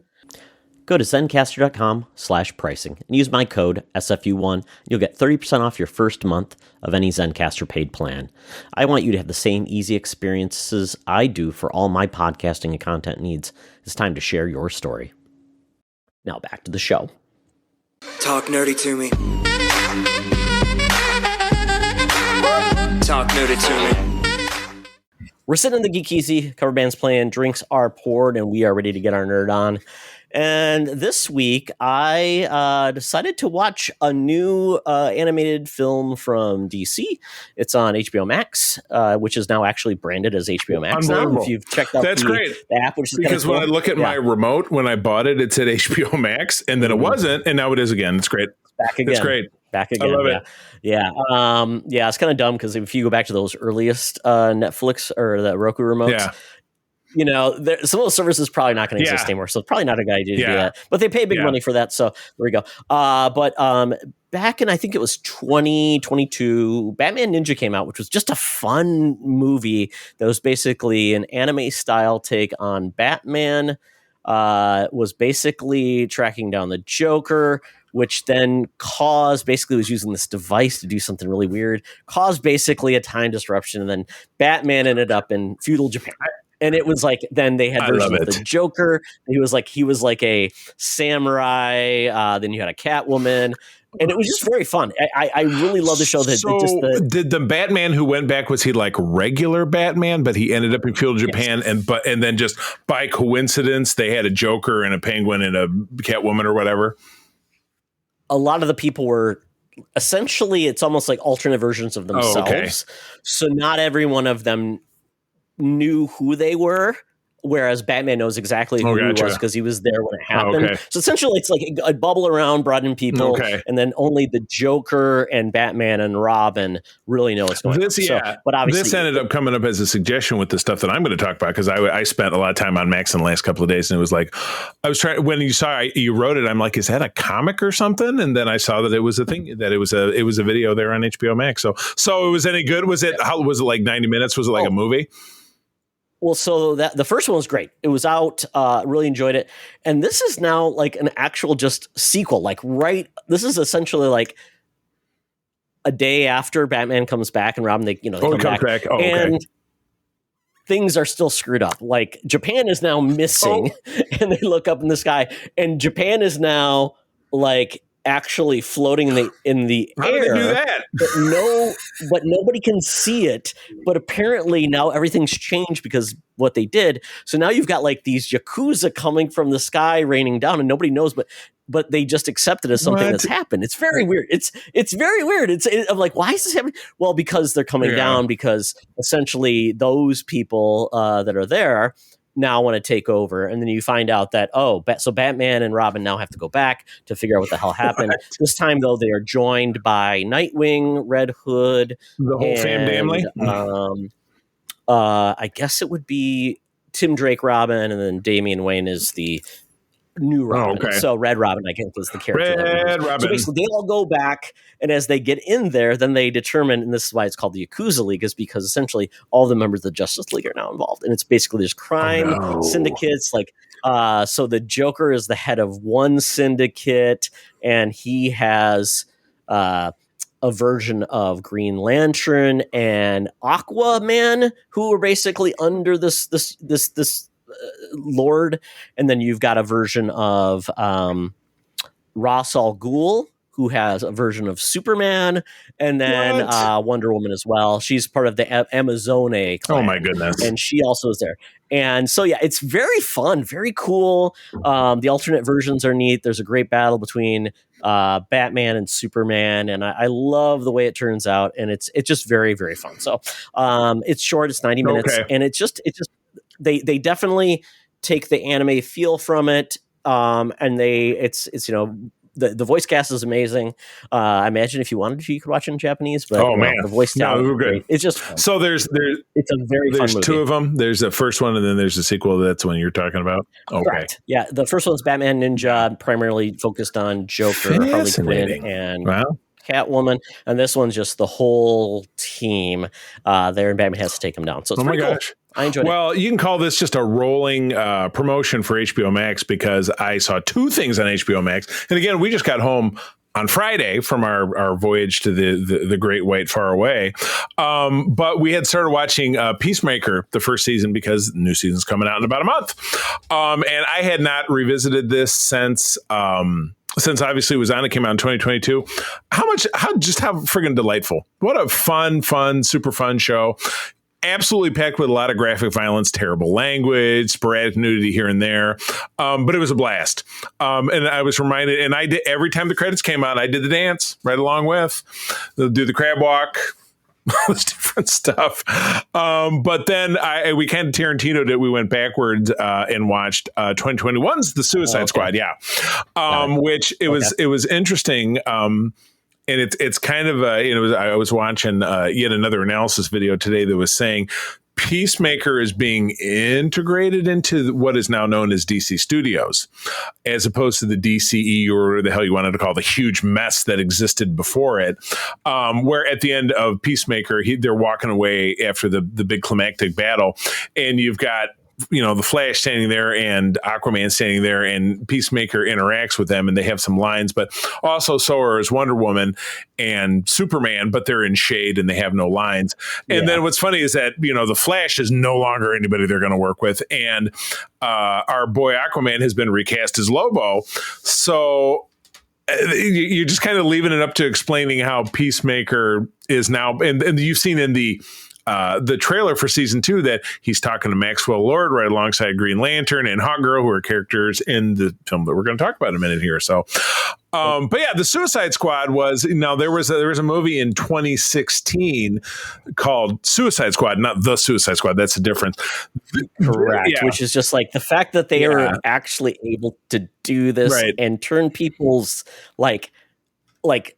go to Zencastr.com/pricing and use my code SFU1. You'll get 30% off your first month of any Zencastr paid plan. I want you to have the same easy experiences I do for all my podcasting and content needs. It's time to share your story. Now back to the show. Talk nerdy to me. Talk nerdy to me. We're sitting in the Geek Easy, cover band's playing, drinks are poured, and we are ready to get our nerd on. And this week, I decided to watch a new animated film from DC. It's on HBO Max, which is now actually branded as HBO Max now. If you've checked out the app, which is because when cool. I look at my remote, when I bought it, it said HBO Max, and then it wasn't, and now it is again. It's great. Back again. It's great. Back again. I love it. Yeah. It's kind of dumb because if you go back to those earliest Netflix or the Roku remotes, some of those services probably not going to exist anymore. So it's probably not a good idea to do that. But they pay big money for that. So there we go. But back in, I think it was 2022, Batman Ninja came out, which was just a fun movie that was basically an anime style take on Batman. Was basically tracking down the Joker, which then was using this device to do something really weird, caused basically a time disruption. And then Batman ended up in feudal Japan. And it was like, then they had versions of the Joker. He was like a samurai. Then you had a Catwoman. And it was just very fun. I really love the show. Did the Batman who went back, was he like regular Batman, but he ended up in feudal Japan, and then just by coincidence they had a Joker and a Penguin and a Catwoman or whatever? A lot of the people were essentially, it's almost like alternate versions of themselves. Oh, okay. So not every one of them knew who they were. Whereas Batman knows exactly who he was because he was there when it happened. Okay. So essentially, it's like a bubble around, brought in people, and then only the Joker and Batman and Robin really know what's going on. So, but obviously, this ended up coming up as a suggestion with the stuff that I'm going to talk about, because I spent a lot of time on Max in the last couple of days, and it was like, I was trying, when you wrote it, I'm like, is that a comic or something? And then I saw that it was a thing, that it was a video there on HBO Max. So it was any good? Was it like 90 minutes? Was it like a movie? Well, so the first one was great. It was out, really enjoyed it. And this is now like an actual just sequel. This is essentially like a day after Batman comes back and Robin, they come back. Oh, and things are still screwed up. Like Japan is now missing and they look up in the sky and Japan is now like actually floating in the How air. Did they do that? But nobody can see it. But apparently now everything's changed because what they did. So now you've got like these Yakuza coming from the sky raining down, and nobody knows, but they just accept it as something that's happened. It's very weird. It's very weird. I'm like, why is this happening? Well, because they're coming down, because essentially those people that are there now want to take over. And then you find out that, so Batman and Robin now have to go back to figure out what the hell happened. This time, though, they are joined by Nightwing, Red Hood. The whole family? I guess it would be Tim Drake Robin, and then Damian Wayne is the new Robin. Oh, okay. So Red Robin, I guess, is the character. Red Robin. So basically, they all go back, and as they get in there, then they determine, and this is why it's called the Yakuza League, is because essentially all the members of the Justice League are now involved, and it's basically there's crime syndicates. Like, so the Joker is the head of one syndicate, and he has a version of Green Lantern and Aquaman, who are basically under this Lord, and then you've got a version of Ra's al Ghul, who has a version of Superman, and then Wonder Woman as well. She's part of the Amazone clan. Oh my goodness. And she also is there. And so, it's very fun, very cool. The alternate versions are neat. There's a great battle between Batman and Superman, and I love the way it turns out, and it's just very, very fun. So it's short, it's 90 minutes, and it's just they definitely take the anime feel from it, and it's the voice cast is amazing. I imagine if you wanted to, you could watch it in Japanese. But the voice talent is great. It's just fun. So there's it's a very there's fun movie. Two of them. There's the first one, and then there's the sequel. That's the one you're talking about. Okay, correct. Yeah, the first one's Batman Ninja, primarily focused on Joker, Harley Quinn, and Catwoman, and this one's just the whole team there, and Batman has to take them down. So it's pretty cool. I enjoyed it. Well, you can call this just a rolling promotion for HBO Max, because I saw two things on HBO Max. And again, we just got home on Friday from our voyage to the Great White Far Away. But we had started watching Peacemaker, the first season, because the new season's coming out in about a month. And I had not revisited this since obviously it was on, it came out in 2022. How friggin' delightful. What a fun, super fun show. Absolutely packed with a lot of graphic violence, terrible language, sporadic nudity here and there. But it was a blast. And I was reminded, and I did, every time the credits came on, I did the dance right along with, do the crab walk, all this different stuff. But then we kind of Tarantino'd it. We went backwards and watched 2021's The Suicide Squad. Yeah. Which it was interesting. And it's kind of I was watching yet another analysis video today that was saying Peacemaker is being integrated into what is now known as DC Studios, as opposed to the DCE, or whatever the hell you wanted to call the huge mess that existed before it. Where at the end of Peacemaker, they're walking away after the big climactic battle, and you've got the Flash standing there and Aquaman standing there, and Peacemaker interacts with them and they have some lines, but also so is Wonder Woman and Superman, but they're in shade and they have no lines. And then what's funny is that, the Flash is no longer anybody they're going to work with. And our boy Aquaman has been recast as Lobo. So you're just kind of leaving it up to explaining how Peacemaker is now. And you've seen in the trailer for season 2 that he's talking to Maxwell Lord right alongside Green Lantern and Hawkgirl, who are characters in the film that we're going to talk about in a minute here. So, but yeah, the Suicide Squad there was a movie in 2016 called Suicide Squad, not the Suicide Squad. That's the difference. Correct. Yeah. Which is just like the fact that they are actually able to do this and turn people's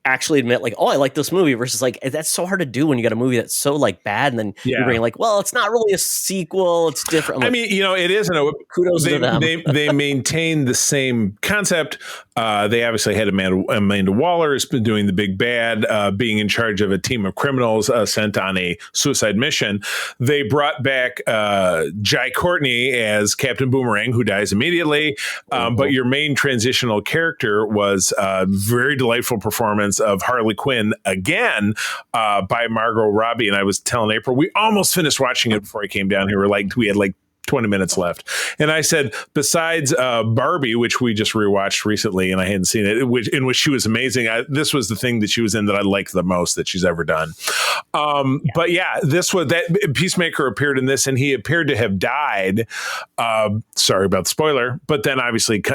actually admit oh, I like this movie versus that's so hard to do when you got a movie that's so bad and then you're being well, it's not really a sequel, it's different. It isn't. Kudos to them. They maintain the same concept. They obviously had Amanda Waller has been doing the big bad, being in charge of a team of criminals sent on a suicide mission. They brought back Jai Courtney as Captain Boomerang, who dies immediately. But your main transitional character was very delightful performance of Harley Quinn again by Margot Robbie. And I was telling April, we almost finished watching it before I came down here. We had 20 minutes left. And I said, besides Barbie, which we just rewatched recently and I hadn't seen it, in which she was amazing. This was the thing that she was in that I liked the most that she's ever done. But yeah, Peacemaker appeared in this and he appeared to have died. Sorry about the spoiler, but then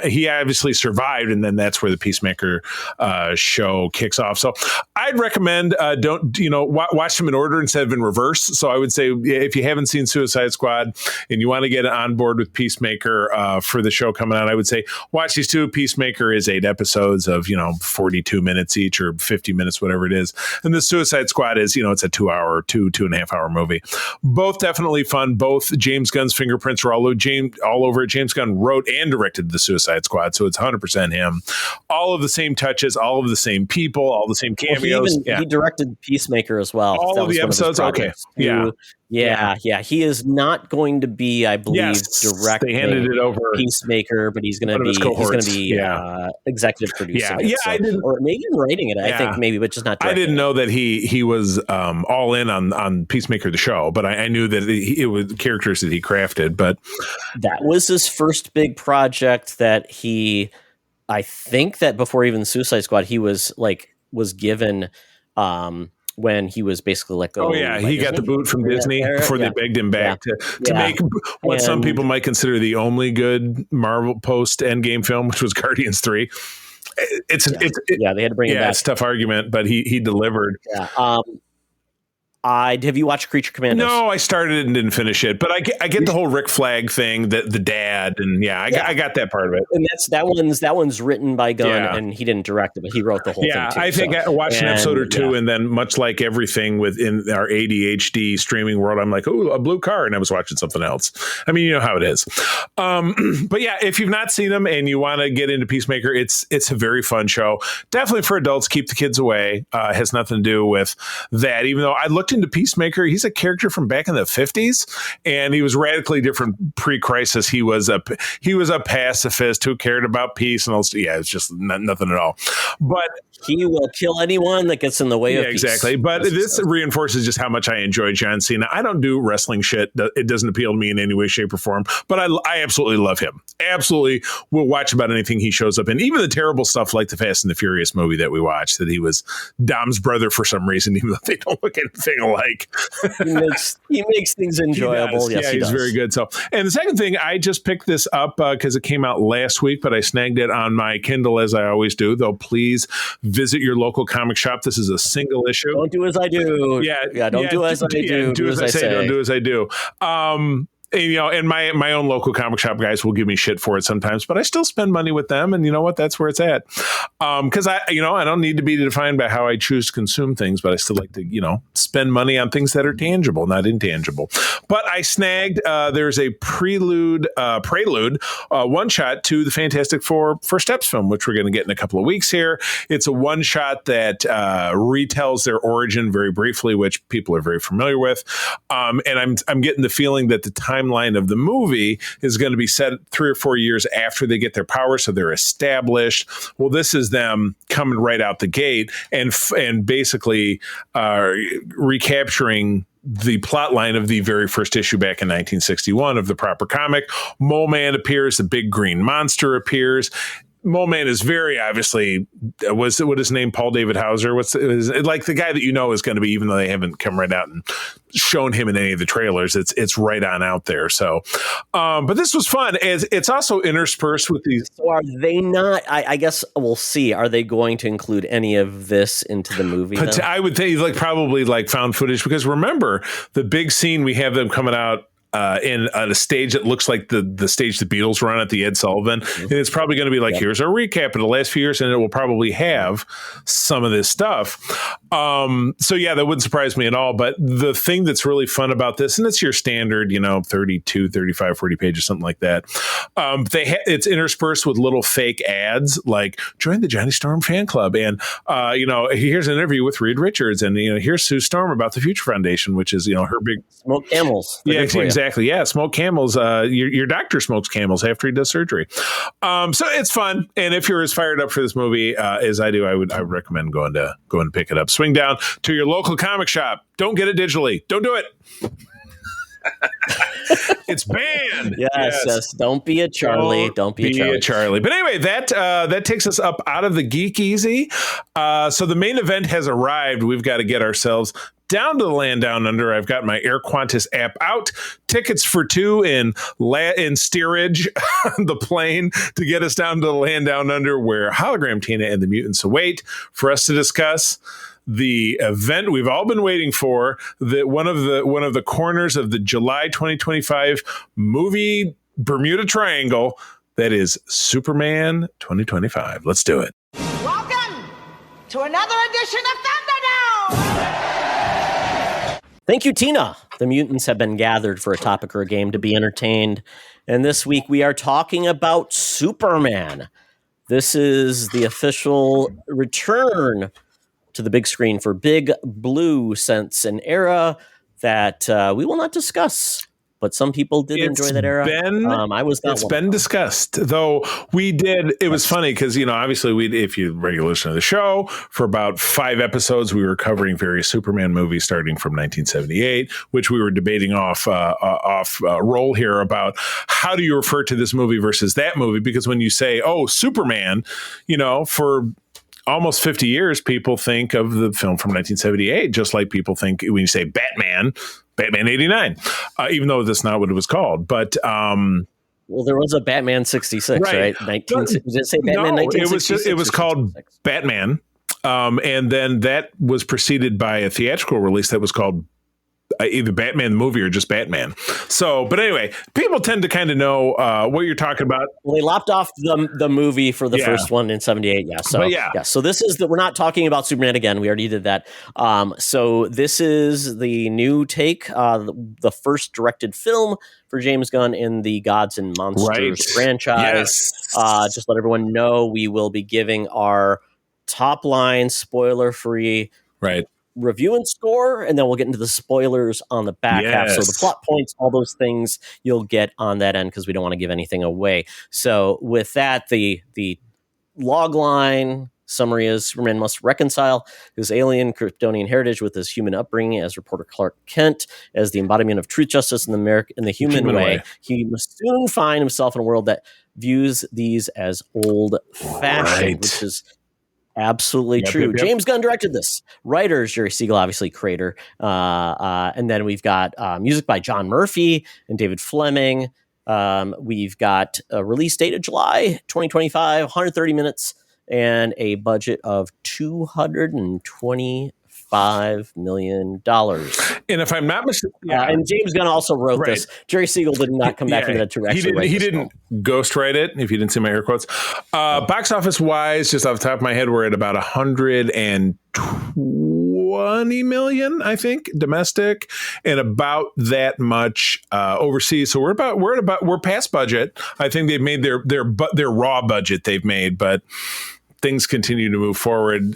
he obviously survived. And then that's where the Peacemaker show kicks off. So I'd recommend watch them in order instead of in reverse. So I would say if you haven't seen Suicide Squad and you want to get on board with Peacemaker for the show coming out, I would say watch these two. Peacemaker is 8 episodes of 42 minutes each or 50 minutes, whatever it is, and the Suicide Squad is it's a 2.5 hour movie. Both definitely fun. Both James Gunn's fingerprints are all over it. James Gunn wrote and directed the Suicide Squad, so it's 100% him. All of the same touches, all of the same people, all the same cameos. He directed Peacemaker as well. All of the episodes. Okay, yeah. He is not going to be, I believe, directing. They handed it over Peacemaker, but he's going to be executive producing. Or maybe writing it. I think maybe, but just not. I didn't know that he was all in on Peacemaker the show, but I knew that it was characters that he crafted. But that was his first big project that he. I think that before even Suicide Squad, he was given. When he was basically let go. Oh yeah, he got the boot from Disney before they begged him back to make what some people might consider the only good Marvel post Endgame film, which was Guardians 3. They had to bring it back. It's a tough argument, but he delivered. Yeah. Have you watched Creature Commandos? No, I started it and didn't finish it, but I get the whole Rick Flag thing, the dad, and I got that part of it. And that one's written by Gunn, and he didn't direct it, but he wrote the whole thing too. I think I watched an episode or two, and then much like everything within our ADHD streaming world, I'm like, oh, a blue car, and I was watching something else. I mean, you know how it is. But yeah, if you've not seen them and you want to get into Peacemaker, it's a very fun show. Definitely for adults. Keep the kids away. Has nothing to do with that. Even though I looked into Peacemaker, he's a character from back in the 50s, and he was radically different pre-crisis. He was a pacifist who cared about peace and all. Yeah, it's just nothing at all. But he will kill anyone that gets in the way of peace. Exactly. But this reinforces just how much I enjoy John Cena. I don't do wrestling shit. It doesn't appeal to me in any way, shape, or form. But I absolutely love him. Absolutely will watch about anything he shows up in. Even the terrible stuff like the Fast and the Furious movie that we watched, that he was Dom's brother for some reason, even though they don't look anything alike. he makes things enjoyable. Yes, he's very good. So, and the second thing, I just picked this up because it came out last week, but I snagged it on my Kindle as I always do. Though, please visit your local comic shop. This is a single issue. Don't do as I do. Don't do as I do. Do as I say. Don't do as I do. And my own local comic shop guys will give me shit for it sometimes, but I still spend money with them, and you know what? That's where it's at. Because I don't need to be defined by how I choose to consume things, but I still like to spend money on things that are tangible, not intangible. But I snagged there's a Prelude one shot to the Fantastic Four First Steps film, which we're going to get in a couple of weeks here. It's a one shot that retells their origin very briefly, which people are very familiar with, and I'm getting the feeling that the time timeline of the movie is going to be set 3 or 4 years after they get their power, so they're established. Well, this is them coming right out the gate and basically recapturing the plot line of the very first issue back in 1961 of the proper comic. Mole Man appears, the big green monster appears. Mole Man is very obviously, what his name, Paul David Hauser? Like the guy that is going to be, even though they haven't come right out and shown him in any of the trailers, it's right on out there. So, but this was fun. It's also interspersed with these. So are they not? I guess we'll see. Are they going to include any of this into the movie? But I would think probably found footage, because remember the big scene we have them coming out in a stage that looks like the stage the Beatles were on at the Ed Sullivan. And it's probably going to be here's our recap of the last few years, and it will probably have some of this stuff. So yeah, that wouldn't surprise me at all. But the thing that's really fun about this, and it's your standard, 32, 35, 40 pages, something like that. It's interspersed with little fake ads like join the Johnny Storm fan club. And, here's an interview with Reed Richards, and, here's Sue Storm about the Future Foundation, which is, her big smoke camels. Yeah, exactly. Yeah, smoke camels. Your doctor smokes camels after he does surgery. So it's fun, and if you're as fired up for this movie as I do, I would recommend going to pick it up. Swing down to your local comic shop. Don't get it digitally. Don't do it. It's banned. Yes. Don't be a Charlie. Don't be a Charlie. But anyway, that takes us up out of the Geek Easy. So the main event has arrived. We've got to get ourselves down to the land down under. I've got my Air Qantas app out. Tickets for 2 in steerage on the plane to get us down to the land down under, where Hologram Tina and the mutants await for us to discuss the event we've all been waiting for, that one of the corners of the July 2025 movie Bermuda Triangle, that is Superman 2025. Let's do it. Welcome to another edition of Thunderdome! Thank you, Tina. The mutants have been gathered for a topic or a game to be entertained. And this week we are talking about Superman. This is the official return to the big screen for Big Blue since an era that we will not discuss. But some people did enjoy that era. I was not. It's been discussed, though. We did. It was funny because obviously if you regular listen to the show, for about 5 episodes we were covering various Superman movies starting from 1978, which we were debating off roll here about how do you refer to this movie versus that movie, because when you say Superman, for almost 50 years people think of the film from 1978, just like people think when you say Batman 89, even though that's not what it was called. But well, there was a Batman 66, right? Did it say Batman 1966? It was called Batman, and then that was preceded by a theatrical release that was called either Batman the movie or just Batman. So, but anyway, people tend to kind of know what you're talking about. Well, they lopped off the movie for the first one in 78. Yeah. So, So this is we're not talking about Superman again. We already did that. So this is the new take, the first directed film for James Gunn in the Gods and Monsters franchise. Yes. Just let everyone know we will be giving our top line spoiler-free review and score, and then we'll get into the spoilers on the back half. So the plot points, all those things you'll get on that end, because we don't want to give anything away. So with that, the log line summary is Superman must reconcile his alien Kryptonian heritage with his human upbringing as reporter Clark Kent, as the embodiment of truth, justice, and the human way. He must soon find himself in a world that views these as old-fashioned, which is absolutely true. Yep. James Gunn directed this. Writers, Jerry Siegel, obviously creator. And then we've got music by John Murphy and David Fleming. We've got a release date of July 2025, 130 minutes, and a budget of $225 million. And if I'm not mistaken, and James Gunn also wrote this. Jerry Siegel did not come back into that to actually write this. He didn't ghostwrite it, if you didn't see my air quotes. Box office wise, just off the top of my head, we're at about 120 million, I think, domestic, and about that much overseas. So we're past budget. I think they've made their raw budget they've made, but things continue to move forward.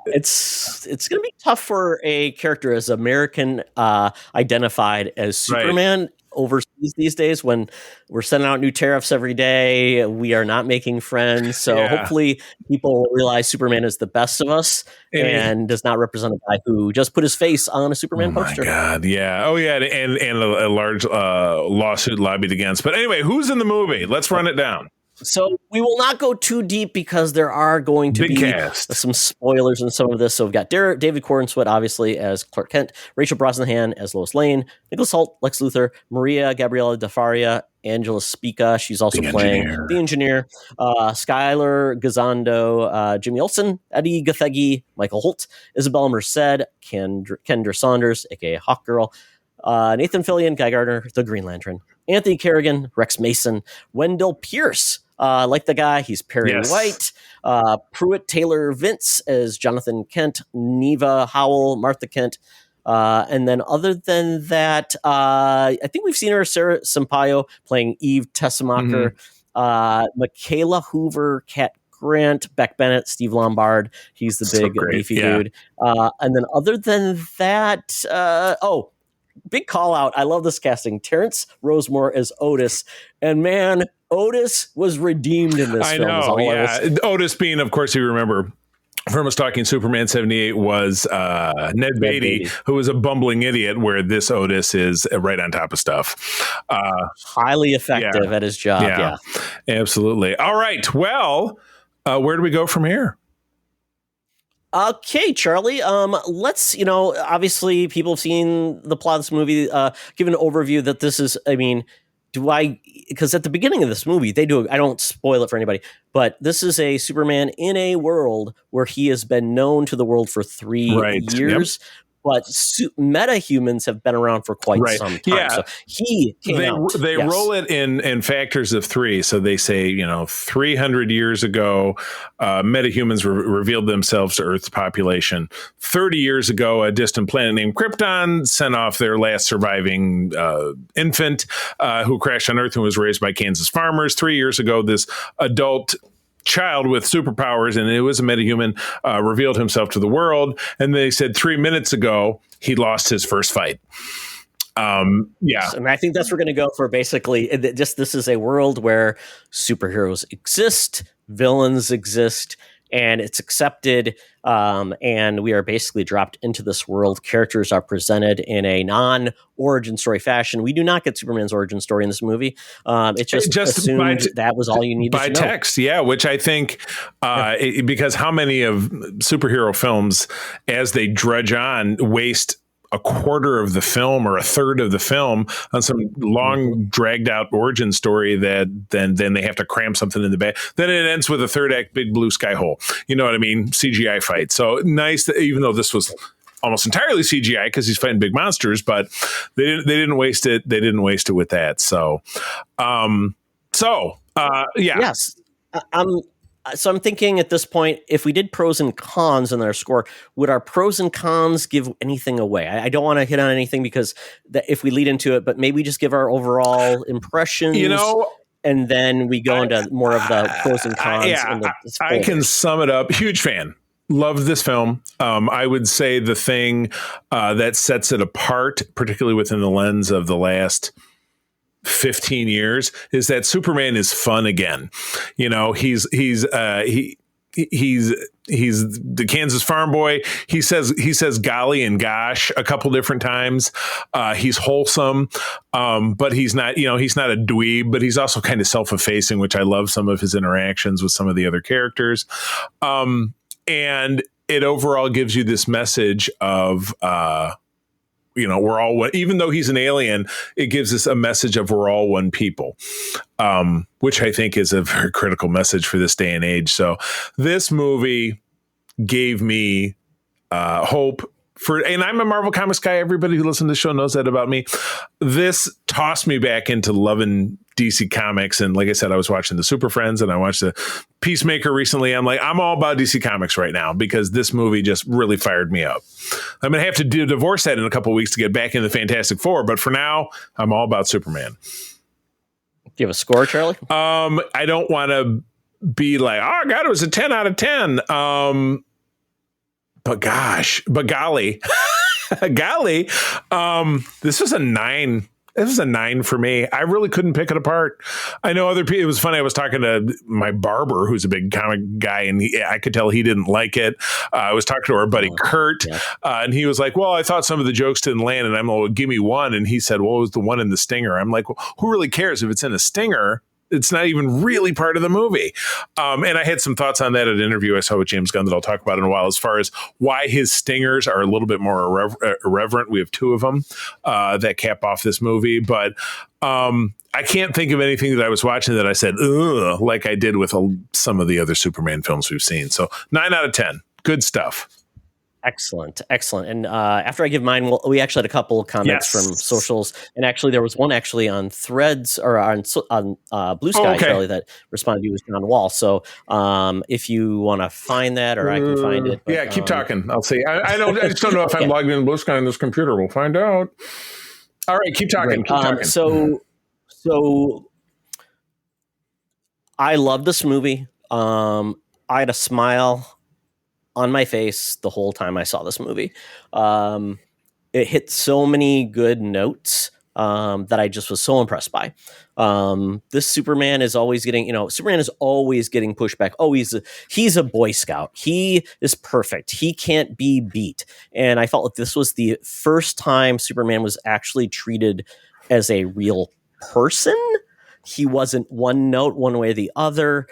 It's going to be tough for a character as American identified as Superman overseas these days when we're sending out new tariffs every day. We are not making friends. So hopefully people realize Superman is the best of us and does not represent a guy who just put his face on a Superman poster. Oh, my God. Yeah. Oh, yeah. And a large lawsuit lobbied against. But anyway, who's in the movie? Let's run it down. So we will not go too deep because there are going to be some spoilers in some of this. So we've got David Corenswet, obviously, as Clark Kent, Rachel Brosnahan as Lois Lane, Nicholas Hoult, Lex Luthor, Maria Gabriela De Faria, Angela Spica. She's also playing the engineer. Skylar Gazondo, Jimmy Olsen, Eddie Gathegi, Michael Holt, Isabella Merced, Kendra Saunders, a.k.a. Hawkgirl, Nathan Fillion, Guy Gardner, the Green Lantern, Anthony Kerrigan, Rex Mason, Wendell Pierce, like the guy, he's Perry White, Pruitt Taylor Vince as Jonathan Kent, Neva Howell, Martha Kent, and then other than that, I think we've seen her, Sarah Sampaio, playing Eve Tessemacher, Michaela Hoover, Kat Grant, Beck Bennett, Steve Lombard, he's the big beefy dude. And then other than that, big call out. I love this casting. Terrence Rosemore as Otis. And man, Otis was redeemed in this film. I know, Otis being, of course, you remember from us talking Superman 78 was Ned Beatty, who was a bumbling idiot, where this Otis is right on top of stuff. Highly effective at his job. Yeah, absolutely. All right. Well, where do we go from here? Okay, Charlie. Let's, obviously people have seen the plot of this movie. Give an overview that this is, because at the beginning of this movie, I don't spoil it for anybody, but this is a Superman in a world where he has been known to the world for 3 years. Yep. But meta-humans have been around for quite some time. Yeah. So he came out. They roll it in factors of 3. So they say, 300 years ago, meta-humans revealed themselves to Earth's population. 30 years ago, a distant planet named Krypton sent off their last surviving infant who crashed on Earth and was raised by Kansas farmers. 3 years ago, this adult child with superpowers, and it was a metahuman, revealed himself to the world. And they said 3 minutes ago he lost his first fight. And I think that's what we're going to go for. Basically, this is a world where superheroes exist, villains exist, and it's accepted. And we are basically dropped into this world. Characters are presented in a non-origin story fashion. We do not get Superman's origin story in this movie. It just assumed that was all you needed to know. By text, which I think, because how many of superhero films, as they drudge on, waste a quarter of the film or a third of the film on some long dragged out origin story that then they have to cram something in the back. Then it ends with a third act big blue sky hole. You know what I mean? CGI fight. So nice that, even though this was almost entirely CGI because he's fighting big monsters, but they didn't waste it. They didn't waste it with that. So, yes. So I'm thinking at this point, if we did pros and cons in our score, would our pros and cons give anything away? I don't want to hit on anything because if we lead into it, but maybe just give our overall impressions. And then we go into more of the pros and cons. I can sum it up. Huge fan. Loved this film. I would say the thing that sets it apart, particularly within the lens of the last 15 years, is that Superman is fun again. He's the Kansas farm boy. He says golly and gosh a couple different times. He's wholesome, but he's not a dweeb, but he's also kind of self-effacing, which I love some of his interactions with some of the other characters. And it overall gives you this message of, we're all one. Even though he's an alien, it gives us a message of we're all one people, which I think is a very critical message for this day and age. So this movie gave me hope and I'm a Marvel Comics guy. Everybody who listens to the show knows that about me. This tossed me back into loving DC Comics. And like I said, I was watching the Super Friends and I watched the Peacemaker recently. I'm all about DC Comics right now because this movie just really fired me up. I'm going to have to divorce that in a couple of weeks to get back in the Fantastic Four. But for now, I'm all about Superman. Do you have a score, Charlie? I don't want to be like, oh, God, it was a 10 out of 10. But golly, this was a 9 It was a 9 for me. I really couldn't pick it apart. I know other people. It was funny. I was talking to my barber, who's a big comic guy, and I could tell he didn't like it. I was talking to our buddy Kurt, and he was like, "Well, I thought some of the jokes didn't land." And I'm like, well, "Give me one." And he said, "Well, it was the one in the stinger." I'm like, well, "Who really cares if it's in a stinger? It's not even really part of the movie." And I had some thoughts on that at an interview I saw with James Gunn that I'll talk about in a while, as far as why his stingers are a little bit more irreverent. We have 2 of them that cap off this movie. But I can't think of anything that I was watching that I said, ugh, like I did with some of the other Superman films we've seen. So 9 out of 10. Good stuff. Excellent. And after I give mine, we actually had a couple of comments from socials, and actually there was one actually on Threads or on Blue Sky, Charlie, that responded to you was John Wall. So if you want to find that, or I can find it. But, keep talking. I'll see. I just don't know if I'm logged in Blue Sky on this computer. We'll find out. All right, keep talking. So I love this movie. I had a smile on my face the whole time I saw this movie. It hit so many good notes that I just was so impressed by. This Superman is always getting, Superman is always getting pushback. Oh, he's a Boy Scout. He is perfect. He can't be beat. And I felt like this was the first time Superman was actually treated as a real person. He wasn't one note one way or the other.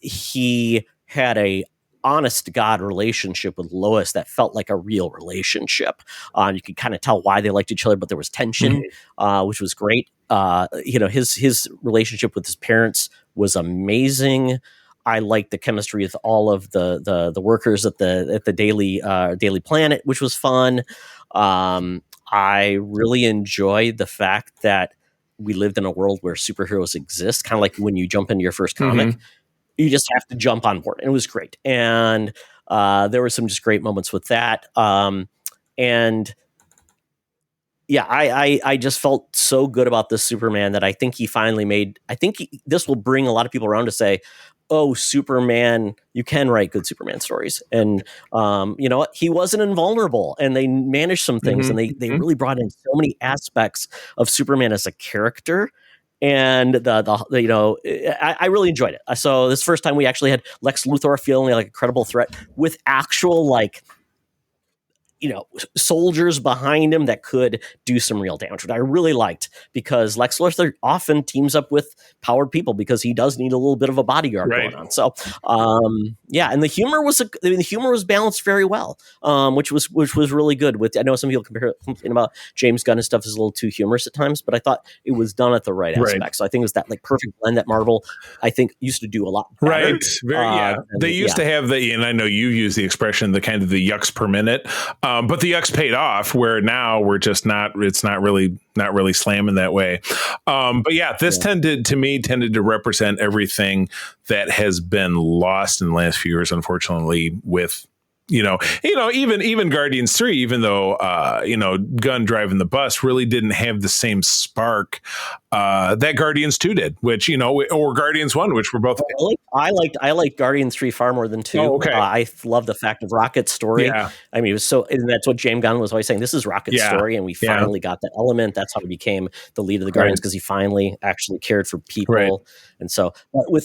He had a honest to God relationship with Lois that felt like a real relationship. You could kind of tell why they liked each other, but there was tension, which was great. His relationship with his parents was amazing. I liked the chemistry with all of the workers at the Daily Planet, which was fun. I really enjoyed the fact that we lived in a world where superheroes exist, kind of like when you jump into your first comic. You just have to jump on board. And it was great. And there were some just great moments with that. I just felt so good about this Superman that I think he finally this will bring a lot of people around to say, oh, Superman, you can write good Superman stories. And you know what? He wasn't invulnerable, and they managed some things, and they really brought in so many aspects of Superman as a character. And I really enjoyed it. So this first time we actually had Lex Luthor feeling like a credible threat with actual soldiers behind him that could do some real damage, which I really liked, because Lex Luthor often teams up with powered people because he does need a little bit of a bodyguard going on. So, and the humor was balanced very well, which was really good. I know some people complain about James Gunn and stuff is a little too humorous at times, but I thought it was done at the right aspect. So I think it was that perfect blend that Marvel, I think, used to do a lot better. Right. They used to have and I know you use the expression, the kind of the yucks per minute. But the yucks paid off, where now we're just it's not really slamming that way. This tended to represent everything that has been lost in the last few years, unfortunately, with even Guardians 3, even though Gunn driving the bus really didn't have the same spark that Guardians 2 did, which or Guardians 1, which were both. I liked Guardians 3 far more than 2. Oh, okay. I love the fact of Rocket's story. Yeah. I mean, it was and that's what James Gunn was always saying. This is Rocket's story, and we finally got that element. That's how he became the lead of the Guardians, because he finally actually cared for people. Right. And so,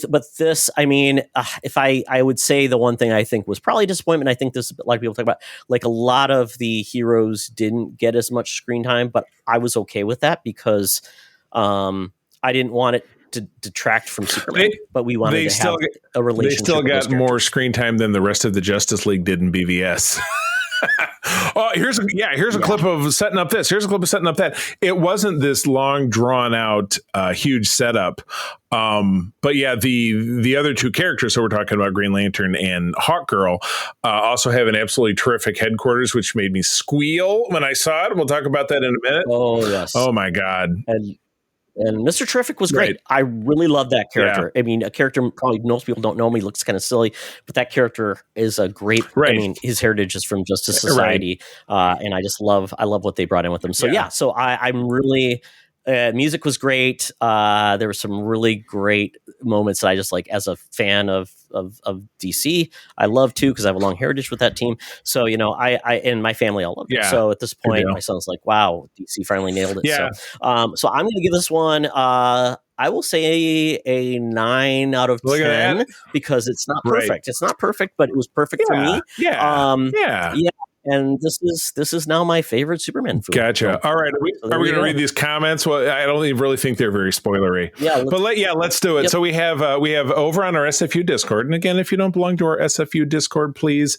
but this, I mean, if I would say the one thing I think was probably disappointment. I think this a lot of people talk about, a lot of the heroes didn't get as much screen time, but I was okay with that because I didn't want it to detract from Superman. But we wanted to have a relationship. They still got more screen time than the rest of the Justice League did in BVS. Here's a clip of setting up this. Here's a clip of setting up that. It wasn't this long, drawn out, huge setup. But the other two characters, so we're talking about Green Lantern and Hawkgirl, also have an absolutely terrific headquarters, which made me squeal when I saw it. We'll talk about that in a minute. Oh, yes. Oh, my God. And Mr. Terrific was great. Right. I really love that character. Yeah. I mean, a character probably most people don't know him. He looks kind of silly, but that character is a great. Right. I mean, his heritage is from Justice Society, and I love what they brought in with him. So so I'm really Music was great. There were some really great moments that I just like as a fan of DC. I love too because I have a long heritage with that team. So I and my family all loved it. So at this point, my son's like, "Wow, DC finally nailed it." Yeah. So I'm going to give this one. I will say a 9 out of 10 because it's not perfect. Right. It's not perfect, but it was perfect for me. Yeah. And this is now my favorite Superman film. Gotcha. All right. Are we going to read these comments? Well, I don't even really think they're very spoilery. Yeah. Let's do it. Yep. So we have over on our SFU Discord. And again, if you don't belong to our SFU Discord, please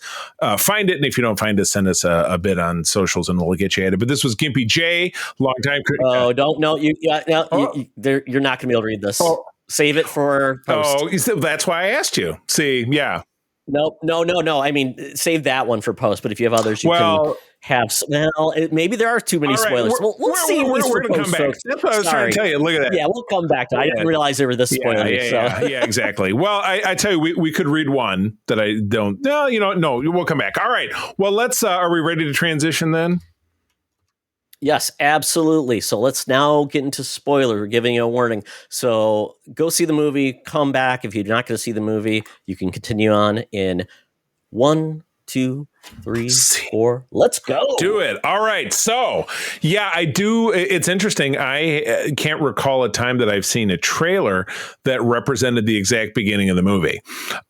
find it. And if you don't find us, send us a bit on socials and we'll get you at it. But this was Gimpy J, longtime. Oh, don't know. You're not going to be able to read this. Oh. Save it for post. Oh, that's why I asked you. See, yeah. No. I mean, save that one for post. But if you have others, you can have. Well, maybe there are too many spoilers. We'll see. We're going to come back. Folks. That's what I was trying to tell you. Look at that. Yeah, we'll come back to it. I didn't realize there were this spoilers. Yeah, exactly. Well, I tell you, we could read one that I don't. No, no, we'll come back. All right. Well, let's. Are we ready to transition then? Yes, absolutely. So let's now get into spoiler. We're giving you a warning. So go see the movie, come back. If you're not going to see the movie, you can continue on in 1, 2, 3, 4. Let's go. Do it. All right. So, yeah, I do. It's interesting. I can't recall a time that I've seen a trailer that represented the exact beginning of the movie.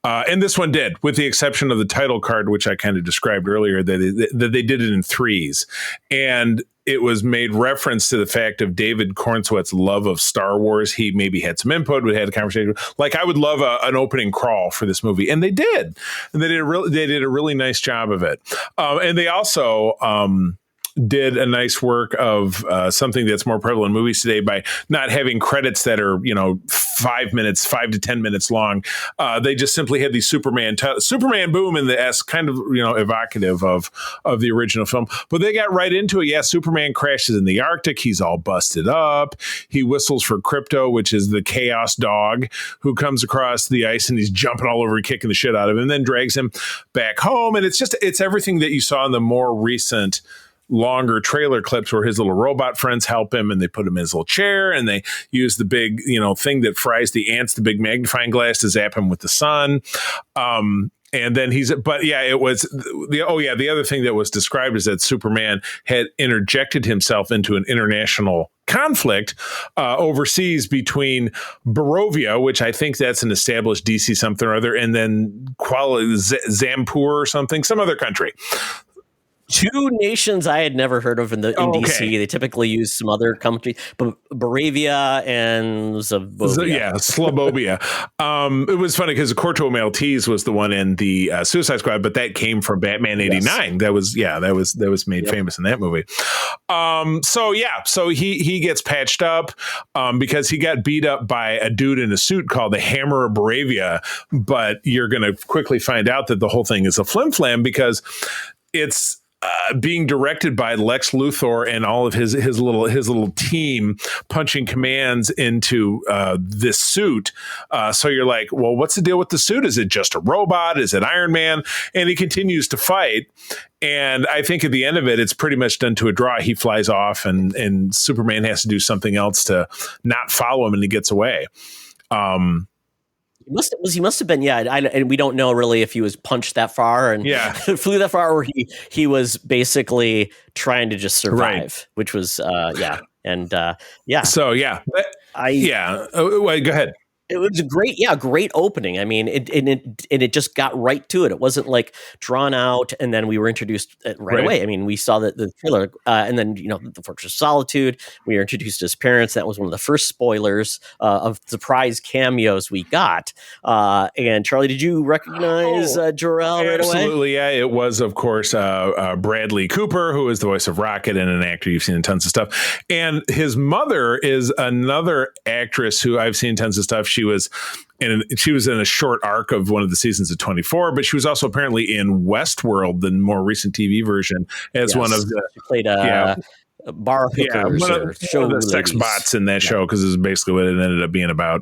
And this one did, with the exception of the title card, which I kind of described earlier, that they did it in threes. And it was made reference to the fact of David Cornswett's love of Star Wars. He maybe had some input. We had a conversation. Like, I would love an opening crawl for this movie, and they did. And they did a really nice job of it. And they also did a nice work of something that's more prevalent in movies today by not having credits that are 5 to 10 minutes long. They just simply had the Superman boom in the S, kind of evocative of the original film. But they got right into it. Yeah, Superman crashes in the Arctic. He's all busted up. He whistles for Krypto, which is the chaos dog who comes across the ice, and he's jumping all over and kicking the shit out of him, and then drags him back home. And it's everything that you saw in the more recent longer trailer clips where his little robot friends help him, and they put him in his little chair, and they use the big, thing that fries the ants, the big magnifying glass, to zap him with the sun. And then the other thing that was described is that Superman had interjected himself into an international conflict overseas between Barovia, which I think that's an established DC something or other, and then Zampur or something, some other country. Two nations I had never heard of in DC. They typically use some other country, but Baravia and Slobovia. Slobovia. It was funny because the Corto Maltese was the one in the Suicide Squad, but that came from Batman '89. Yes. That was made famous in that movie. So he gets patched up because he got beat up by a dude in a suit called the Hammer of Baravia. But you're going to quickly find out that the whole thing is a flim-flam because it's being directed by Lex Luthor and all of his little team punching commands into this suit. So you're like, well, what's the deal with the suit? Is it just a robot? Is it Iron Man? And he continues to fight. And I think at the end of it, it's pretty much done to a draw. He flies off, and Superman has to do something else to not follow him, and he gets away. He must have been, and we don't know really if he was punched that far and flew that far, or he was basically trying to just survive, which was So go ahead. It was a great opening. I mean, it just got right to it. It wasn't like drawn out, and then we were introduced right away. I mean, we saw the trailer, and then the Fortress of Solitude. We were introduced as parents. That was one of the first spoilers of surprise cameos we got. And Charlie, did you recognize Jor-El right away? Absolutely, yeah. It was, of course, Bradley Cooper, who is the voice of Rocket and an actor you've seen in tons of stuff. And his mother is another actress who I've seen tons of stuff. She was in a short arc of one of the seasons of 24, but she was also apparently in Westworld, the more recent TV version, as one of the. She played bar hookers or show the sex bots in that show, because is basically what it ended up being about.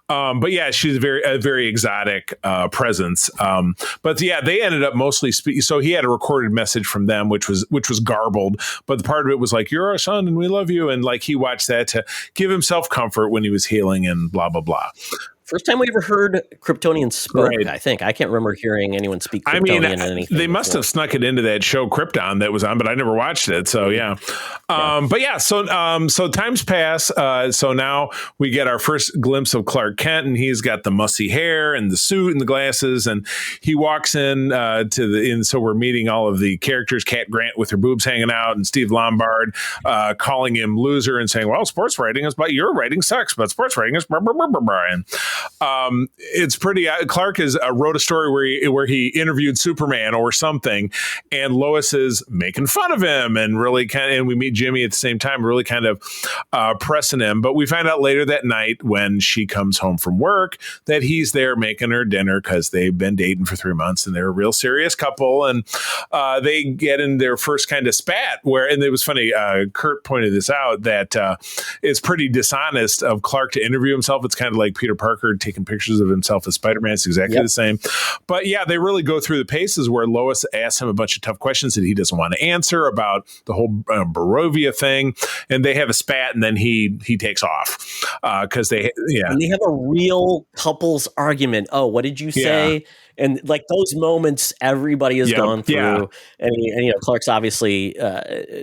But yeah, she's a very exotic presence. But yeah, they ended up mostly so he had a recorded message from them, which was garbled, but the part of it was like, "You're our son and we love you," and like he watched that to give himself comfort when he was healing and blah blah blah. First time we ever heard Kryptonian spoke, right. I think. I can't remember hearing anyone speak Kryptonian in anything. They must have snuck it into that show Krypton that was on, but I never watched it. So, yeah. But yeah, so times pass. So now we get our first glimpse of Clark Kent, and he's got the mussy hair and the suit and the glasses, and he walks in so we're meeting all of the characters, Cat Grant with her boobs hanging out, and Steve Lombard calling him loser and saying, well, sports writing is but your writing sucks, but sports writing is blah, blah, blah, blah, blah. And it's pretty. Clark wrote a story where he interviewed Superman or something, and Lois is making fun of him and really and we meet Jimmy at the same time, really kind of pressing him. But we find out later that night when she comes home from work that he's there making her dinner because they've been dating for 3 months and they're a real serious couple, and they get in their first kind of spat and it was funny. Kurt pointed this out that it's pretty dishonest of Clark to interview himself. It's kind of like Peter Parker taking pictures of himself as Spider-Man. It's exactly the same. But yeah, they really go through the paces where Lois asks him a bunch of tough questions that he doesn't want to answer about the whole Barovia thing, and they have a spat, and then he takes off because they have a real couples argument. Oh, what did you say? Yeah. And like those moments, everybody has gone through, and Clark's obviously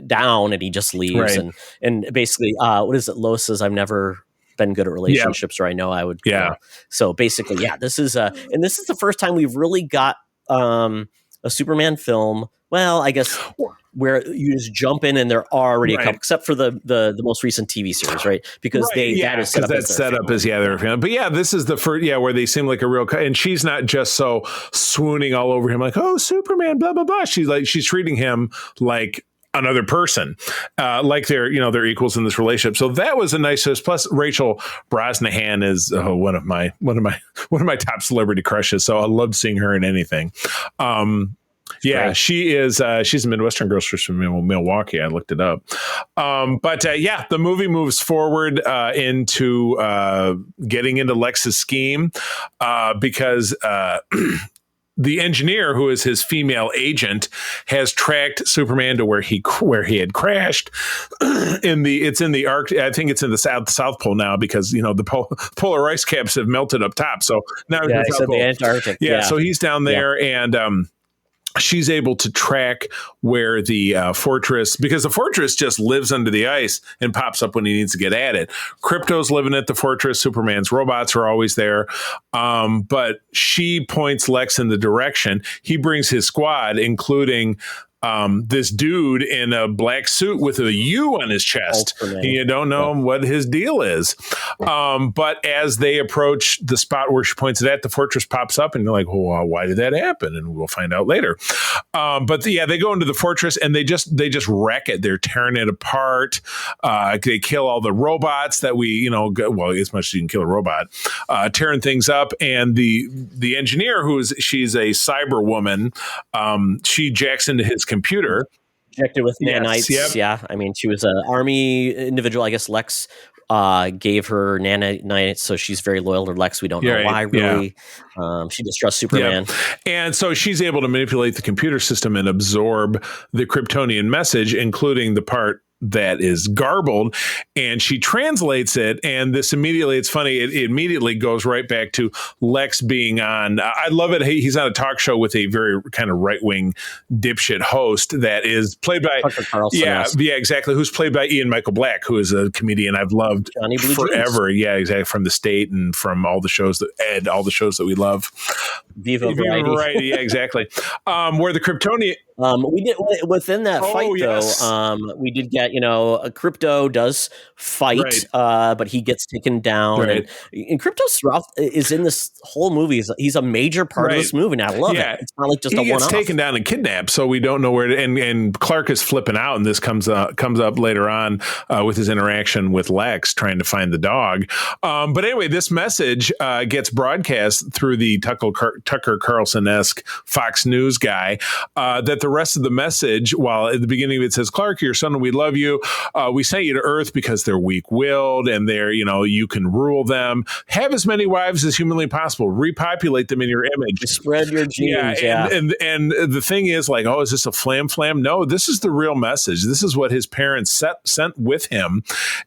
down, and he just leaves, and basically, what is it? Lois says, "I've never been good at relationships, or I know I would." So basically, this is the first time we've really got a Superman film. Well, I guess where you just jump in and they're already a couple, except for the most recent TV series, right? Because that is set up as their family. But yeah, this is the first where they seem like a real, and she's not just so swooning all over him like, oh, Superman, blah blah blah. She's treating him like another person, like they're equals in this relationship. So that was a nice twist. Plus, Rachel Brosnahan is one of my top celebrity crushes. So I loved seeing her in anything. She is. She's a Midwestern girl from Milwaukee. I looked it up. But the movie moves forward into getting into Lex's scheme because. The engineer, who is his female agent, has tracked Superman to where he had crashed. It's in the Arctic. I think it's in the South Pole now because the polar ice caps have melted up top. So now it's in the Antarctic. So he's down there, and she's able to track where the fortress, because the fortress just lives under the ice and pops up when he needs to get at it. Krypto's living at the fortress. Superman's robots are always there. But she points Lex in the direction. He brings his squad, including this dude in a black suit with a U on his chest. You don't know what his deal is. But as they approach the spot where she points it at, the fortress pops up, and you're like, well, why did that happen? And we'll find out later. They go into the fortress and they just wreck it. They're tearing it apart. They kill all the robots that as much as you can kill a robot, tearing things up. And the engineer, she's a cyber woman, she jacks into his computer. Injected with nanites. Yes, yeah. I mean, she was an army individual. I guess Lex gave her nanites, so she's very loyal to Lex. We don't know why, really. She distrusts Superman. Yep. And so she's able to manipulate the computer system and absorb the Kryptonian message, including the part that is garbled, and she translates it, and this immediately, it's funny, it immediately goes right back to Lex being on, I love it, he's on a talk show with a very kind of right-wing dipshit host that is played by Tucker Carlson. Yeah, exactly, who's played by Ian Michael Black, who is a comedian I've loved forever. Yeah, exactly, from The State and from all the shows that we love. Viva Variety. Yeah, exactly. Where the Kryptonian... we did within that fight, though. We did get, Krypto does fight, but he gets taken down. Right. And Krypto's throughout is in this whole movie. He's a major part of this movie, and I love it. It's not like just a one-off. He gets taken down and kidnapped, so we don't know where to. And Clark is flipping out, and this comes up later on with his interaction with Lex trying to find the dog. But anyway, this message gets broadcast through the Tucker Carlson-esque Fox News guy that the rest of the message, while at the beginning it says, Clark, your son, we love you. We sent you to Earth because they're weak-willed and they're, you can rule them. Have as many wives as humanly possible. Repopulate them in your image. Spread your genes. And the thing is like, oh, is this a flam? No, this is the real message. This is what his parents sent with him.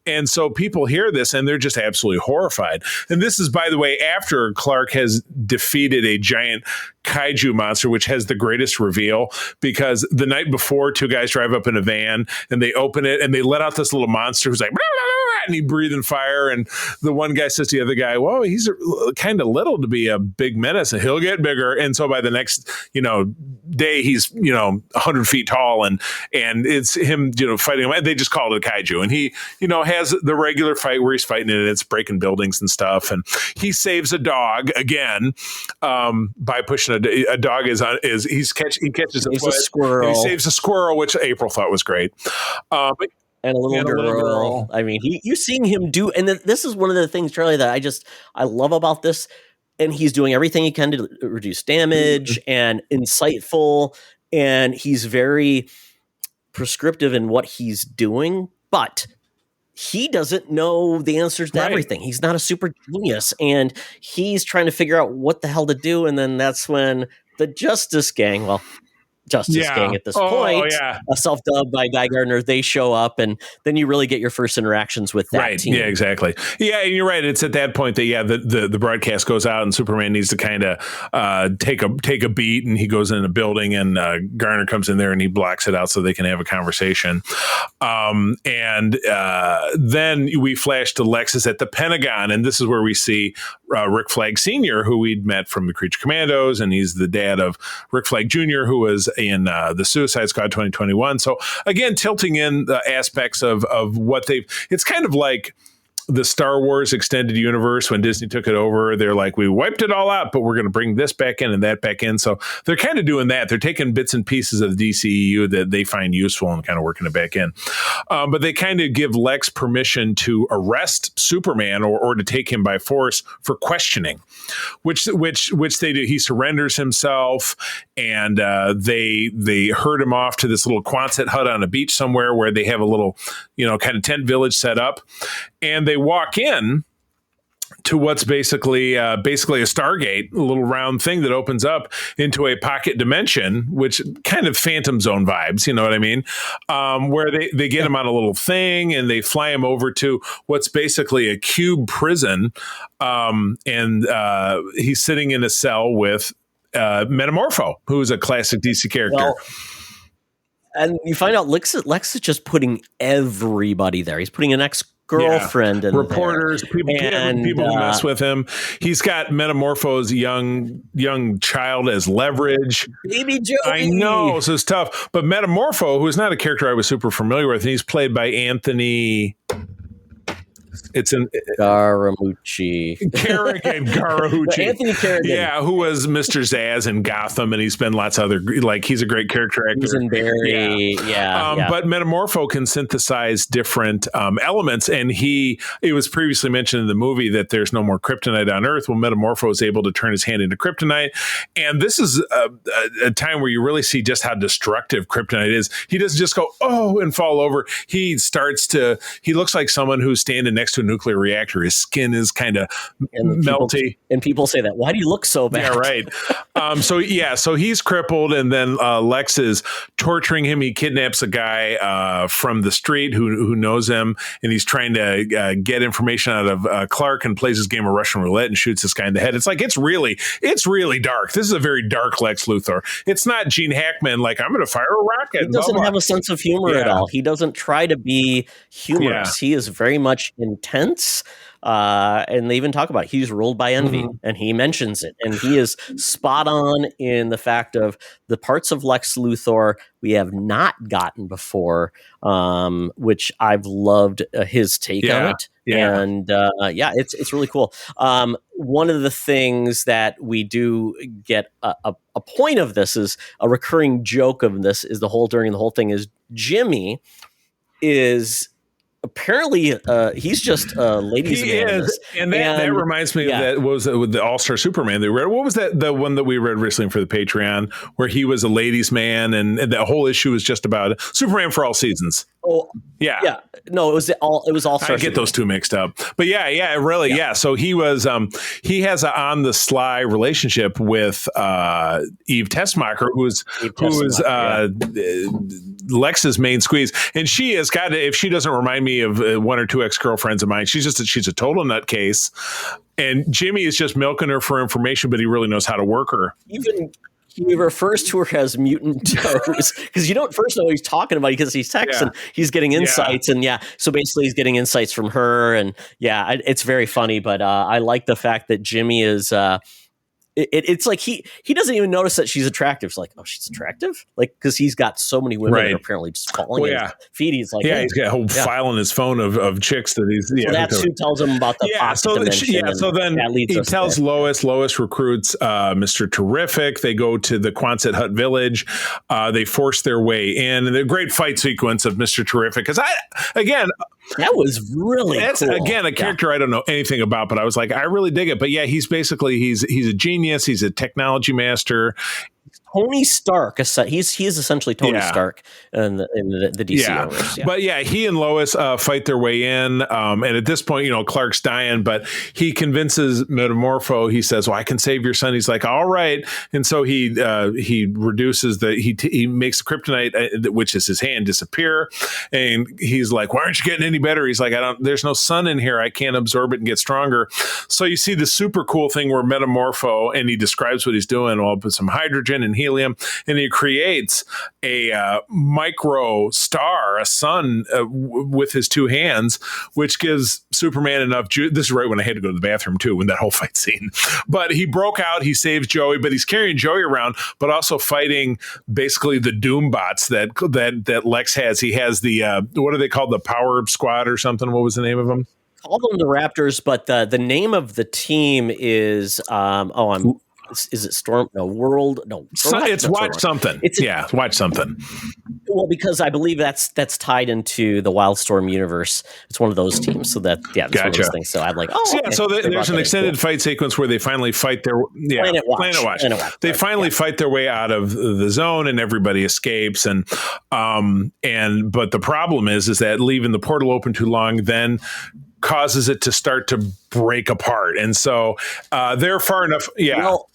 And so people hear this and they're just absolutely horrified. And this is, by the way, after Clark has defeated a giant kaiju monster, which has the greatest reveal, because the night before, two guys drive up in a van and they open it and they let out this little monster who's like, blah, blah, blah, and he breathing fire. And the one guy says to the other guy, whoa, he's kind of little to be a big menace and he'll get bigger. And so by the next, day, he's, 100 feet tall and it's him, fighting him. And they just call it a kaiju. And he, has the regular fight where he's fighting it and it's breaking buildings and stuff. And he saves a dog again, by pushing a dog he catches a squirrel. He saves a squirrel, which April thought was great. And a little girl. I mean, you seeing him do, and this is one of the things, Charlie, that I love about this. And he's doing everything he can to reduce damage and insightful. And he's very prescriptive in what he's doing, but he doesn't know the answers to everything. He's not a super genius, and he's trying to figure out what the hell to do. And then that's when the Justice Gang at this point, self-dubbed by Guy Gardner, they show up, and then you really get your first interactions with that team. Yeah, exactly. Yeah, and you're right. It's at that point that the broadcast goes out, and Superman needs to kind of take a beat, and he goes in a building, and Garner comes in there, and he blocks it out so they can have a conversation. And then we flash to Lexus at the Pentagon, and this is where we see Rick Flag Sr., who we'd met from the Creature Commandos, and he's the dad of Rick Flag Jr., who was in the Suicide Squad 2021. So again, tilting in the aspects of what it's kind of like the Star Wars extended universe. When Disney took it over, they're like, we wiped it all out, but we're going to bring this back in and that back in. So they're kind of doing that. They're taking bits and pieces of the DCEU that they find useful and kind of working it back in. But they kind of give Lex permission to arrest Superman or to take him by force for questioning, which they do. He surrenders himself, and they herd him off to this little Quonset hut on a beach somewhere where they have a little, kind of tent village set up. And they walk in to what's basically a Stargate, a little round thing that opens up into a pocket dimension, which kind of Phantom Zone vibes, you know what I mean? Where they get him on a little thing and they fly him over to what's basically a cube prison. And he's sitting in a cell with Metamorpho, who is a classic DC character. Well, and you find out Lex is just putting everybody there. He's putting an ex-girlfriend in reporters, there. people who mess with him. He's got Metamorpho's young child as leverage. Baby Joey. I know, so it's tough. But Metamorpho, who is not a character I was super familiar with, and he's played by Anthony. It's an Garamucci. Anthony Carrigan. Yeah, who was Mr. Zaz in Gotham, and he's been lots of other, he's a great character actor. He's in Barry. But Metamorpho can synthesize different elements, and it was previously mentioned in the movie that there's no more kryptonite on Earth. Well, Metamorpho is able to turn his hand into kryptonite, and this is a time where you really see just how destructive kryptonite is. He doesn't just go, oh, and fall over. He looks like someone who's standing next to a nuclear reactor. His skin is kind of melty. And people say that, why do you look so bad? Yeah, right. So he's crippled, and then Lex is torturing him. He kidnaps a guy from the street who knows him, and he's trying to get information out of Clark, and plays his game of Russian roulette and shoots this guy in the head. It's like, it's really dark. This is a very dark Lex Luthor. It's not Gene Hackman, like, I'm going to fire a rocket. He doesn't have a sense of humor at all. He doesn't try to be humorous. He is very much intense. And they even talk about it. He's ruled by envy, and he mentions it. And he is spot on in the fact of the parts of Lex Luthor we have not gotten before, which I've loved his take on it. Yeah. And it's really cool. One of the things that we do get a point of this is a recurring joke of this is during the whole thing is Jimmy is apparently he's just a ladies' man. Is, and that reminds me of that was with the All-Star Superman they read. What was that? The one that we read recently for the Patreon, where he was a ladies' man, and the whole issue was just about Superman for all seasons. Oh, yeah. No, it was All-Star. I get those two mixed up, but really. So he was he has an on the sly relationship with Eve Tessmacher, who's Lex's main squeeze, and she has got to, if she doesn't remind me of one or two ex-girlfriends of mine, she's a total nutcase, and Jimmy is just milking her for information, but he really knows how to work her. Even he refers to her as mutant toes because you don't first know what he's talking about because he's texting, he's getting insights, and so basically he's getting insights from her, and it's very funny, but I like the fact that Jimmy is it's like he doesn't even notice that she's attractive. It's like, oh, she's attractive, like because he's got so many women that are apparently just falling at his feet. He's like, he's got a whole file in his phone of chicks that he's. So that's who tells him about the dimension. So then he tells Lois. Lois recruits Mr. Terrific. They go to the Quonset Hut village. They force their way in, and the great fight sequence of Mr. Terrific. Because that was really cool. Again a character I don't know anything about, but I was like, I really dig it. But he's basically he's a genius. He's a technology master. Tony Stark. He's essentially Tony Stark in the DC universe. But he and Lois fight their way in. And at this point, Clark's dying, but he convinces Metamorpho. He says, well, I can save your son. He's like, all right. And so he reduces he makes the kryptonite, which is his hand, disappear. And he's like, why aren't you getting any better? He's like, there's no sun in here. I can't absorb it and get stronger. So you see the super cool thing where Metamorpho, and he describes what he's doing. Well, put some hydrogen and helium, and he creates a micro star, a sun, with his two hands, which gives Superman enough juice. This is right when I had to go to the bathroom too, when that whole fight scene. But he broke out, he saves Joey, but he's carrying Joey around, but also fighting basically the Doom bots that Lex has. He has the what are they called? The Power Squad or something. What was the name of them? Call them the Raptors, but the name of the team is is it Storm? No, World. No, it's Watch Something. It's Watch Something. Well, because I believe that's tied into the Wildstorm universe. It's one of those teams. So that's one of those things. So I'm like, So there's an extended fight sequence where they finally fight their Planet Watch. They finally fight their way out of the zone, and everybody escapes. And but the problem is that leaving the portal open too long then causes it to start to break apart, and so they're far enough. Well,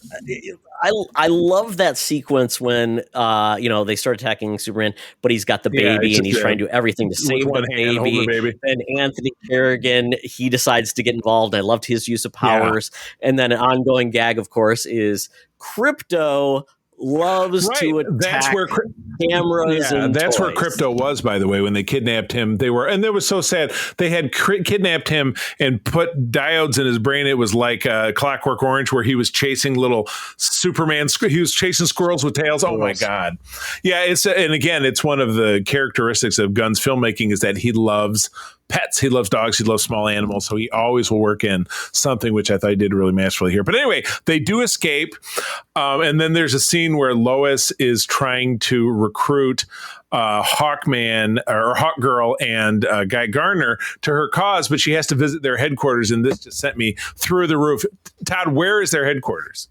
I love that sequence when they start attacking Superman, but he's got the baby and he's trying to do everything to save the baby. And Anthony Kerrigan, he decides to get involved. I loved his use of powers, and then an ongoing gag, of course, is Crypto loves to attack cameras and that's toys. Where Crypto was, by the way, when they kidnapped him. And it was so sad. They had kidnapped him and put diodes in his brain. It was like Clockwork Orange, where he was chasing little Superman. He was chasing squirrels with tails. Oh my God. Yeah. It's one of the characteristics of Gunn's filmmaking is that he loves pets. He loves dogs. He loves small animals. So he always will work in something, which I thought he did really masterfully here. But anyway, they do escape. And then there's a scene where Lois is trying to recruit Hawkman or Hawkgirl and Guy Gardner to her cause, but she has to visit their headquarters. And this just sent me through the roof. Todd, where is their headquarters?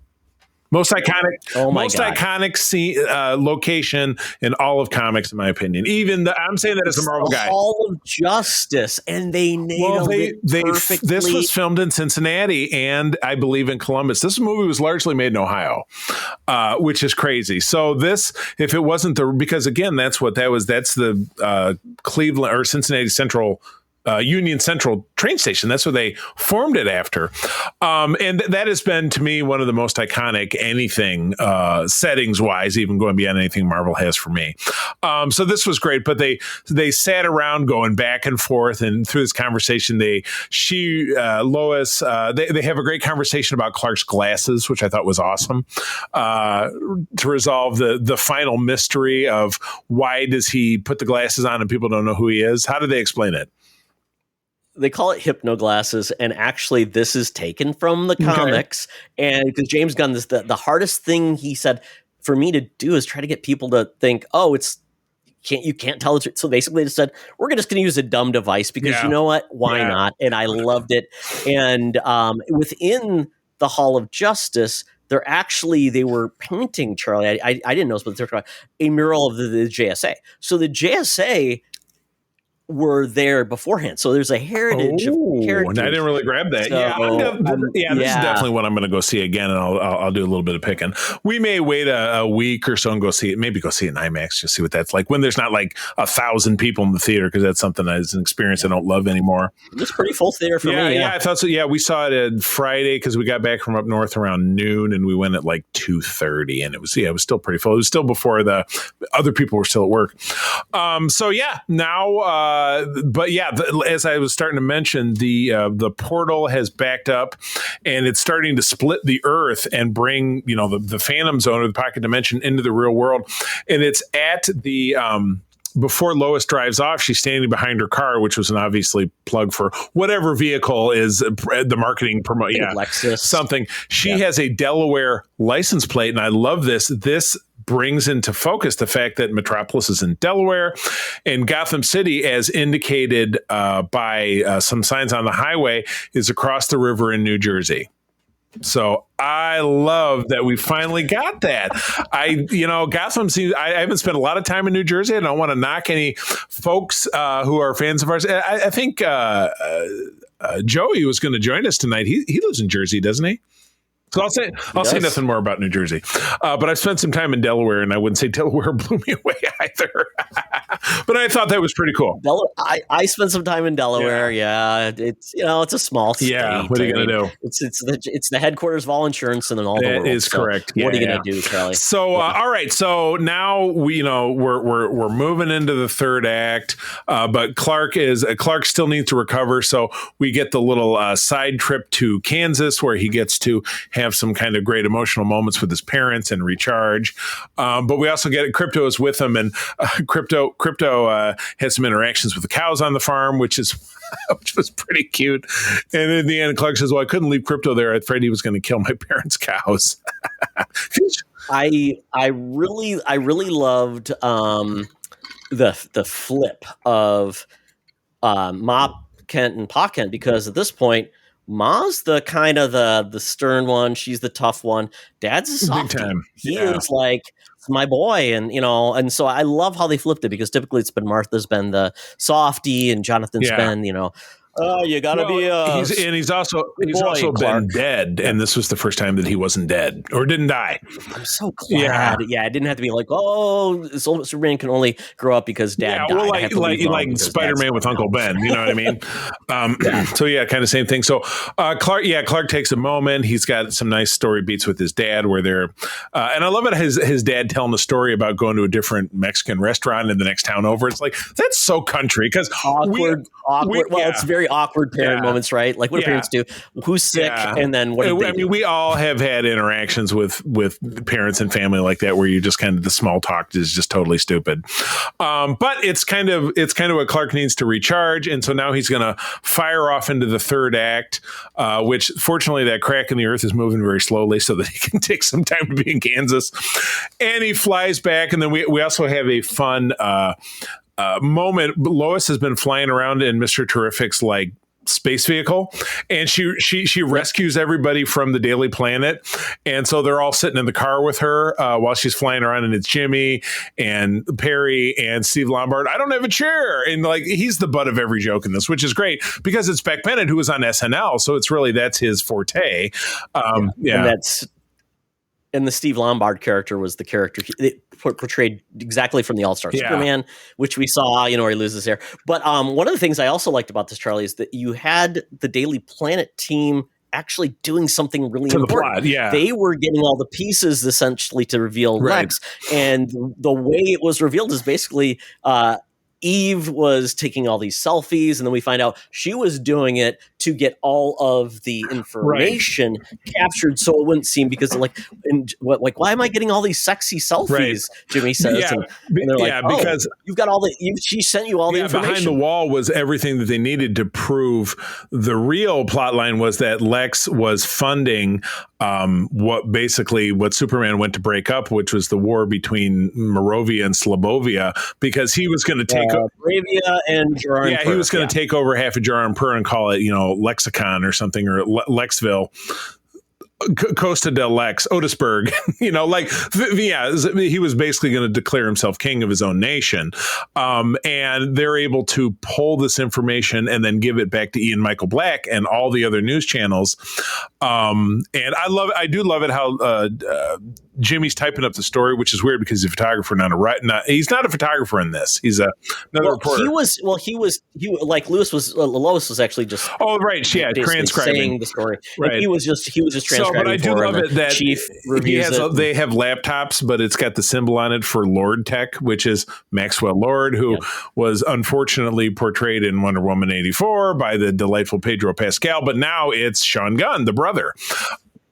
Most iconic scene, location in all of comics, in my opinion. I'm saying that as a Marvel guy. Hall of Justice, and they nailed it perfectly. This was filmed in Cincinnati, and I believe in Columbus. This movie was largely made in Ohio, which is crazy. So this, if it wasn't because again, that's the Cleveland or Cincinnati Central. Union Central train station. That's what they formed it after. And that has been, to me, one of the most iconic anything settings wise, even going beyond anything Marvel has for me. So this was great, but they sat around going back and forth, and through this conversation, Lois, they have a great conversation about Clark's glasses, which I thought was awesome, to resolve the final mystery of why does he put the glasses on and people don't know who he is? How do they explain it? They call it hypno glasses, and actually this is taken from the comics. And because James Gunn, the hardest thing he said for me to do is try to get people to think, oh, it's you can't tell the truth. So basically, they just said we're just going to use a dumb device because you know what? Why not? And I loved it. And within the Hall of Justice, they were painting, Charlie. I didn't know this, but they were talking about a mural of the JSA. So the JSA were there beforehand, so there's a heritage of characters. And I didn't really grab that. So, This is definitely what I'm going to go see again, and I'll do a little bit of picking. We may wait a week or so and go see it. Maybe go see it in IMAX, just see what that's like when there's not like 1,000 people in the theater, because that's something that is an experience I don't love anymore. It's pretty full theater for me. Yeah, I thought so. Yeah, we saw it on Friday because we got back from up north around noon, and we went at like 2:30, and it was still pretty full. It was still before the other people were still at work. Now. As I was starting to mention, the portal has backed up, and it's starting to split the Earth and bring the Phantom Zone or the Pocket Dimension into the real world. And it's at the before Lois drives off, she's standing behind her car, which was an obviously plug for whatever vehicle is the marketing promote. Yeah, Lexus. Something. She has a Delaware license plate, and I love this. This brings into focus the fact that Metropolis is in Delaware, and Gotham City, as indicated by some signs on the highway, is across the river in New Jersey. So I love that we finally got that. Gotham seems, I haven't spent a lot of time in New Jersey. I don't want to knock any folks who are fans of ours. I think Joey was going to join us tonight. He lives in Jersey, doesn't he? So I'll say nothing more about New Jersey, but I've spent some time in Delaware, and I wouldn't say Delaware blew me away either. But I thought that was pretty cool. I spent some time in Delaware. Yeah, it's it's a small state. Yeah, what are you gonna do? It's the headquarters of all insurance and then all the world. Is correct. What are you gonna do, Charlie? So all right. So now we're moving into the third act, but Clark still needs to recover. So we get the little side trip to Kansas where he gets to have some kind of great emotional moments with his parents and recharge. But we also get Crypto is with him, and Crypto has some interactions with the cows on the farm, which was pretty cute. And in the end, Clark says, "Well, I couldn't leave Crypto there. I was afraid he was going to kill my parents' cows." I really loved the flip of Ma Kent and Pa Kent, because at this point, Ma's the kind of the stern one. She's the tough one. Dad's a softie. Big time. He is like my boy, and so I love how they flipped it, because typically it's been Martha's been the softie and Jonathan's been oh, you gotta be he's also been dead, and this was the first time that he wasn't dead or didn't die. I'm so glad. Yeah, I didn't have to be like, oh, Superman can only grow up because Dad died. Well, like Spider-Man with Uncle Ben. You know what I mean? So kind of same thing. So Clark takes a moment. He's got some nice story beats with his dad where they're, and I love it. His dad telling the story about going to a different Mexican restaurant in the next town over. It's like, that's so country, because awkward. It's very awkward parent moments, right? Like, what do parents do? Who's sick? And then what do they do? We all have had interactions with parents and family like that, where you just kind of, the small talk is just totally stupid. But it's kind of what Clark needs to recharge. And so now he's going to fire off into the third act, which fortunately that crack in the earth is moving very slowly so that he can take some time to be in Kansas. And he flies back. And then we also have a fun, moment. Lois has been flying around in Mr. Terrific's like space vehicle, and she rescues everybody from the Daily Planet, and so they're all sitting in the car with her while she's flying around, and it's Jimmy and Perry and Steve Lombard. I don't have a chair, and like, he's the butt of every joke in this, which is great because it's Beck Bennett, who was on SNL, so it's really, that's his forte. And the Steve Lombard character was the character portrayed exactly from the All-Star Superman, which we saw, where he loses hair. But one of the things I also liked about this, Charlie, is that you had the Daily Planet team actually doing something really important. They were getting all the pieces essentially to reveal Lex. And the way it was revealed is basically Eve was taking all these selfies, and then we find out she was doing it to get all of the information captured so it wouldn't seem, because why am I getting all these sexy selfies? Jimmy says, and they're like, because you've got all she sent you all the information. Behind the wall was everything that they needed to prove. The real plot line was that Lex was funding what Superman went to break up, which was the war between Moravia and Slobovia, because he was going to take Moravia and Jaran he was going to take over half of Jaran and call it, Lexicon or something, or Lexville. Costa del Lex, Otisburg, he was basically going to declare himself king of his own nation. And they're able to pull this information and then give it back to Ian Michael Black and all the other news channels. And I do love it how Jimmy's typing up the story, which is weird because he's a photographer, he's not a photographer in this. He's another reporter. Lois was actually just transcribing saying the story. Right. He was just transcribing. But I do love it that Chief they have laptops, but it's got the symbol on it for Lord Tech, which is Maxwell Lord, who was unfortunately portrayed in Wonder Woman 84 by the delightful Pedro Pascal, but now it's Sean Gunn, the brother.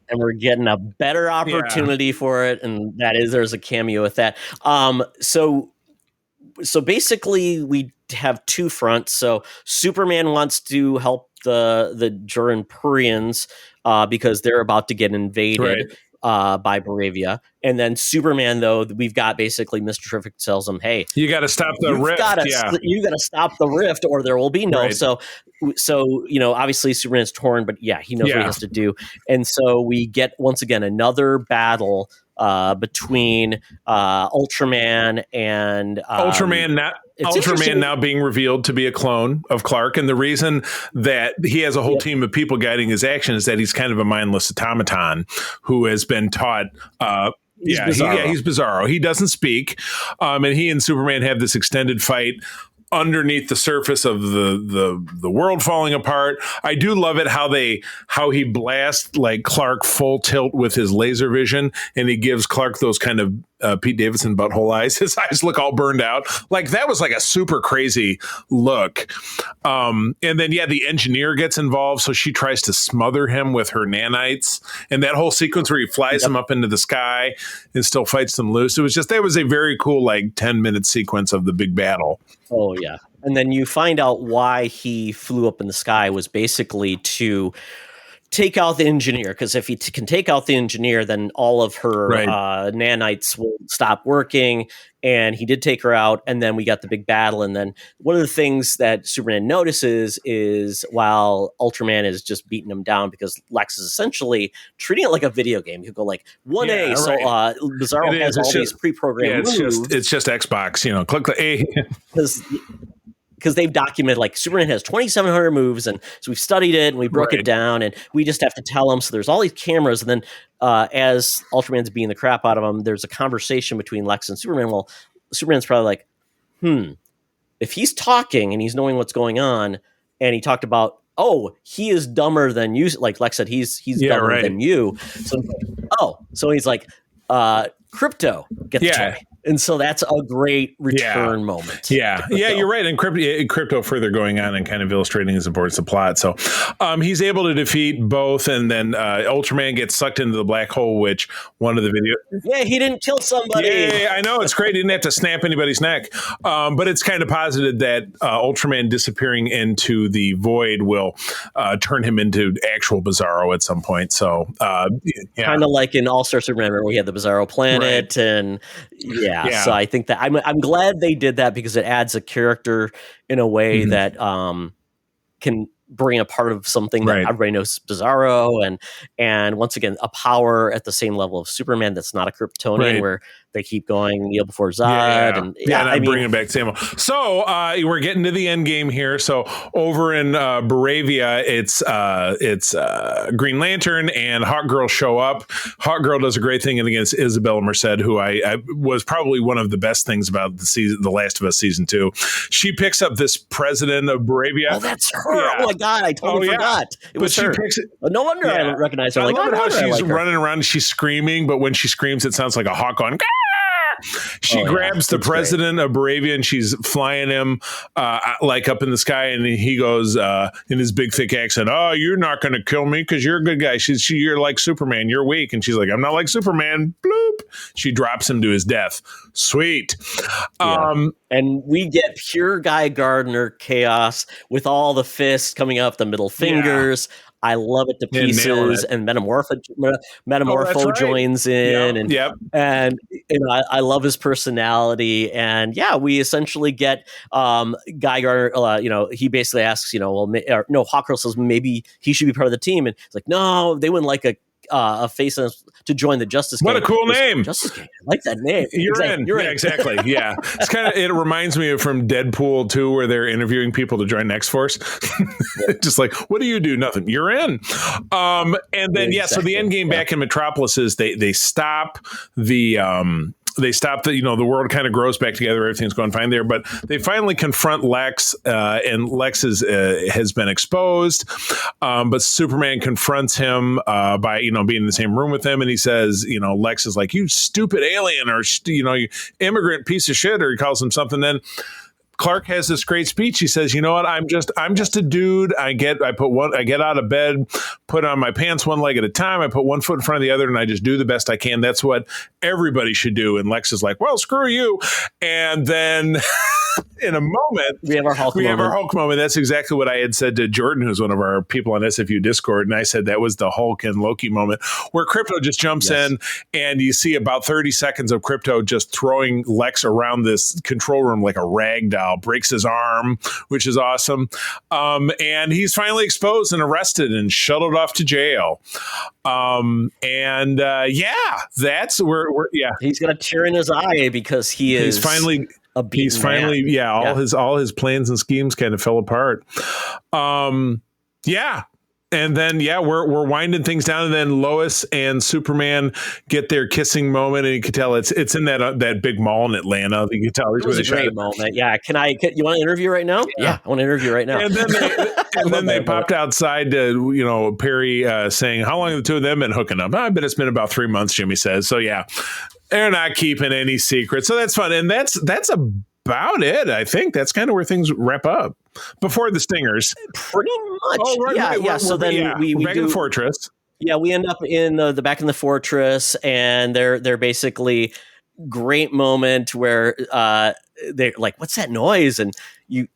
And we're getting a better opportunity for it, and there's a cameo with that. So basically, we have two fronts. So Superman wants to help the Juripurians because they're about to get invaded by Moravia. And then Superman, though, we've got basically Mr. Terrific tells him, hey, you got to stop the rift. You got to stop the rift or there will be no. Right. So, obviously Superman's torn, but he knows what he has to do. And so we get, once again, another battle between Ultraman and Ultraman now being revealed to be a clone of Clark. And the reason that he has a whole team of people guiding his action is that he's kind of a mindless automaton who has been taught he's Bizarro. He doesn't speak. And he and Superman have this extended fight underneath the surface of the world falling apart. I do love it how he blasts like Clark full tilt with his laser vision, and he gives Clark those kind of Pete Davidson butthole eyes. His eyes look all burned out. Like that was like a super crazy look. And then the engineer gets involved, so she tries to smother him with her nanites, and that whole sequence where he flies them up into the sky and still fights them loose. That was a very cool 10-minute sequence of the big battle. Oh yeah. And then you find out why he flew up in the sky was basically to take out the engineer, because if he can take out the engineer, then all of her nanites will stop working. And he did take her out, and then we got the big battle. And then one of the things that Superman notices is while Ultraman is just beating him down, because Lex is essentially treating it like a video game. You go like 1A, so Bizarro has all these pre-programmed moves. It's just Xbox, click the A. Because they've documented, Superman has 2,700 moves, and so we've studied it, and we broke it down, and we just have to tell him. So there's all these cameras, and then as Ultraman's beating the crap out of him, there's a conversation between Lex and Superman. Well, Superman's probably like, if he's talking and he's knowing what's going on, and he talked about, he is dumber than you, like Lex said, he's dumber than you. So he's like, Crypto, get the toy. And so that's a great return moment. Yeah, you're right. And Crypto further going on and kind of illustrating his importance of plot. So he's able to defeat both, and then Ultraman gets sucked into the black hole, which one of the videos... Yeah, he didn't kill somebody. Yeah, I know. It's great. He didn't have to snap anybody's neck. But it's kind of posited that Ultraman disappearing into the void will turn him into actual Bizarro at some point. So, kind of like in All-Star Superman, where we had the Bizarro planet, and so I think that I'm glad they did that, because it adds a character in a way that can bring a part of something that everybody knows Bizarro, and once again a power at the same level of Superman that's not a Kryptonian, where they keep going kneel before Zod and bringing back Samuel. So we're getting to the end game here. So over in Moravia, it's Green Lantern and Hawkgirl show up. Hawkgirl does a great thing against Isabella Merced, who I was probably one of the best things about the Last of Us season 2. She picks up this president of Moravia. Oh, that's her. Yeah. Oh my God, I totally forgot. It was her. No wonder I recognize her. I love how she's running around. She's screaming, but when she screams, it sounds like a hawk on. She grabs the president of Bravia and she's flying him like up in the sky, and he goes in his big thick accent, "Oh, you're not going to kill me because you're a good guy. You're like Superman. You're weak." And she's like, "I'm not like Superman." Bloop. She drops him to his death. Sweet. And we get pure Guy Gardner chaos with all the fists coming up, the middle fingers. I love it to pieces, and Metamorpho joins in, and I love his personality, and we essentially get Guy Gardner. He basically asks, Hawkgirl says maybe he should be part of the team, and it's like, no, they wouldn't like a face to join the Justice Gang. What a cool name. Justice Gang. I like that name. You're in. Exactly. Yeah. It reminds me of from Deadpool 2 where they're interviewing people to join X-Force. Just like, what do you do? Nothing. You're in. And then, so the end game back in Metropolis is they stop the the world kind of grows back together. Everything's going fine there, but they finally confront Lex, and Lex has been exposed. But Superman confronts him by being in the same room with him, and he says, Lex is like, "You stupid alien," or you immigrant piece of shit, or he calls him something. Then Clark has this great speech. He says, "You know what? I'm just a dude. I get out of bed, put on my pants one leg at a time. I put one foot in front of the other, and I just do the best I can. That's what everybody should do." And Lex is like, "Well, screw you." And then in a moment, we have our Hulk moment. That's exactly what I had said to Jordan, who's one of our people on SFU Discord. And I said that was the Hulk and Loki moment where Krypto just jumps in, and you see about 30 seconds of Krypto just throwing Lex around this control room like a rag doll. Breaks his arm, which is awesome. And he's finally exposed and arrested and shuttled off to jail. That's where he's got a tear in his eye because he's finally all his plans and schemes kind of fell apart. And then, we're winding things down, and then Lois and Superman get their kissing moment, and you can tell it's in that big mall in Atlanta. You can tell it was a great moment. Yeah, you want to interview right now? Yeah, I want to interview right now. And then they popped outside to Perry saying, "How long have the two of them been hooking up?" "I bet it's been about 3 months," Jimmy says. So they're not keeping any secrets. So that's fun, and that's about it. I think that's kind of where things wrap up before the stingers. Pretty much. Oh, right. So then we back in the fortress. Yeah, we end up in the back in the fortress, and they're basically great moment where they're like, "What's that noise?" And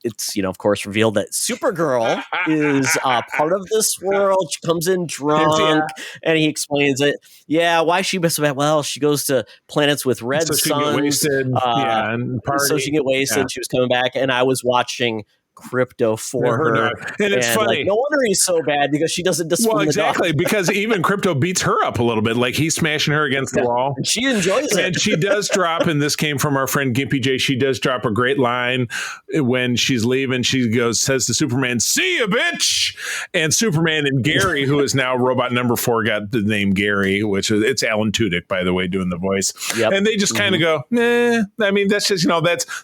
it's of course revealed that Supergirl is part of this world. She comes in drunk, and he explains it. Yeah, why she must have. Well, she goes to planets with red suns. She get wasted. And party. So she get wasted. Yeah. She was coming back, and I was watching Krypto for her. And it's funny. No wonder he's so bad, because she doesn't discipline the dog. Because even Krypto beats her up a little bit. Like he's smashing her against the wall. And she enjoys it. And she does drop, and this came from our friend Gimpy J, she does drop a great line when she's leaving. She says to Superman, "See ya, bitch." And Superman and Gary, who is now robot number 4, got the name Gary, which is, it's Alan Tudyk, by the way, doing the voice. Yep. And they just kind of go, "Nah." I mean, that's just,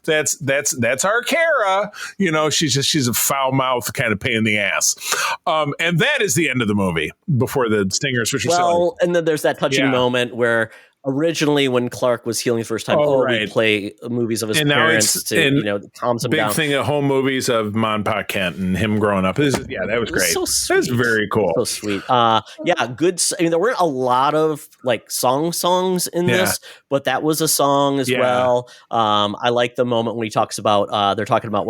that's our Kara. She's a foul mouth kind of pain in the ass. And that is the end of the movie before the stingers, which and then there's that touching moment where originally when Clark was healing the first time, we play movies of his parents to calm him down. Big thing at home movies of Ma and Pa Kent and him growing up. That was great. So sweet. That was very cool. So sweet. Good. I mean, there weren't a lot of like songs in this, but that was a song as well. I like the moment when he talks about they're talking about,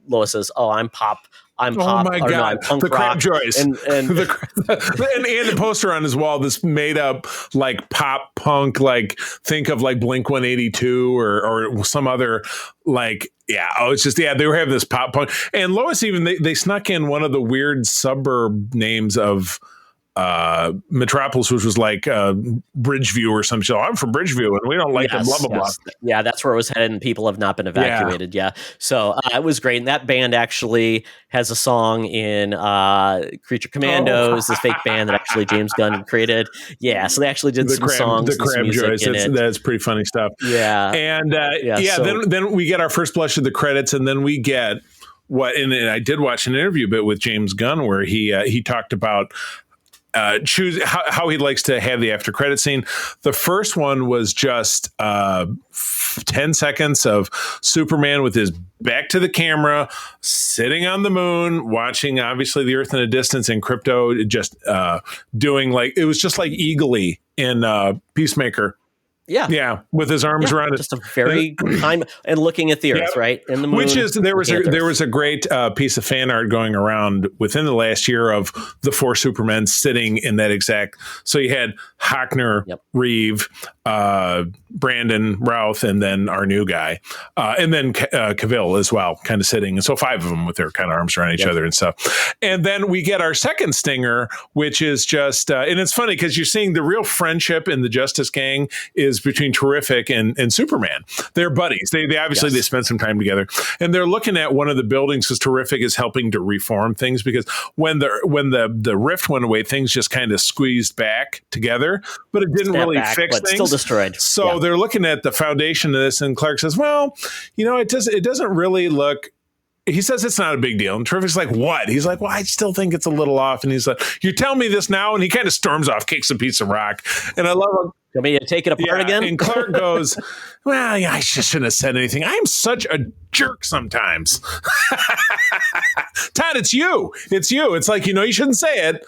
Lois says, "Oh, I'm pop." Oh my God! No, I'm punk the rock. Crab Joys, and the poster on his wall, this made up like pop punk, like think of like Blink 182 or some other it's just they were having this pop punk, and Lois even they snuck in one of the weird suburb names of Metropolis, which was like Bridgeview or some shit. I'm from Bridgeview and we don't like them, blah, blah, blah. Yeah, that's where it was headed, and people have not been evacuated. Yeah. So it was great. And that band actually has a song in Creature Commandos, this fake band that actually James Gunn created. Yeah, so they actually did some songs. The Crab Joys. That's pretty funny stuff. Yeah. And then we get our first blush of the credits, and then we get and I did watch an interview bit with James Gunn where he talked about choose how he likes to have the after credit scene. The first one was just 10 seconds of Superman with his back to the camera, sitting on the moon, watching obviously the Earth in a distance, and Crypto just doing it was just like Eagly in Peacemaker. Yeah, with his arms around it. Just a very time and looking at the Earth, right? In the moon. Which is there was a great piece of fan art going around within the last year of the 4 Supermen sitting in that exact. So you had Hockner, Reeve, Brandon, Routh, and then our new guy, and then Cavill as well, kind of sitting. And so 5 of them with their kind of arms around each other and stuff. And then we get our second stinger, which is just, and it's funny because you're seeing the real friendship in the Justice Gang is between Terrific and Superman. They're buddies. They obviously they spend some time together, and they're looking at one of the buildings because Terrific is helping to reform things, because when the rift went away, things just kind of squeezed back together, but it didn't really fix things. Still destroyed. So they're looking at the foundation of this, and Clark says, well, it doesn't really look. He says it's not a big deal. And Terrific's like, what? He's like, well, I still think it's a little off. And he's like, you're telling me this now? And he kind of storms off, kicks a piece of rock. And I love him. You want me to take it apart again? And Clark goes, well, I just shouldn't have said anything. I'm such a jerk sometimes. Todd, it's you. It's you. It's like, you shouldn't say it,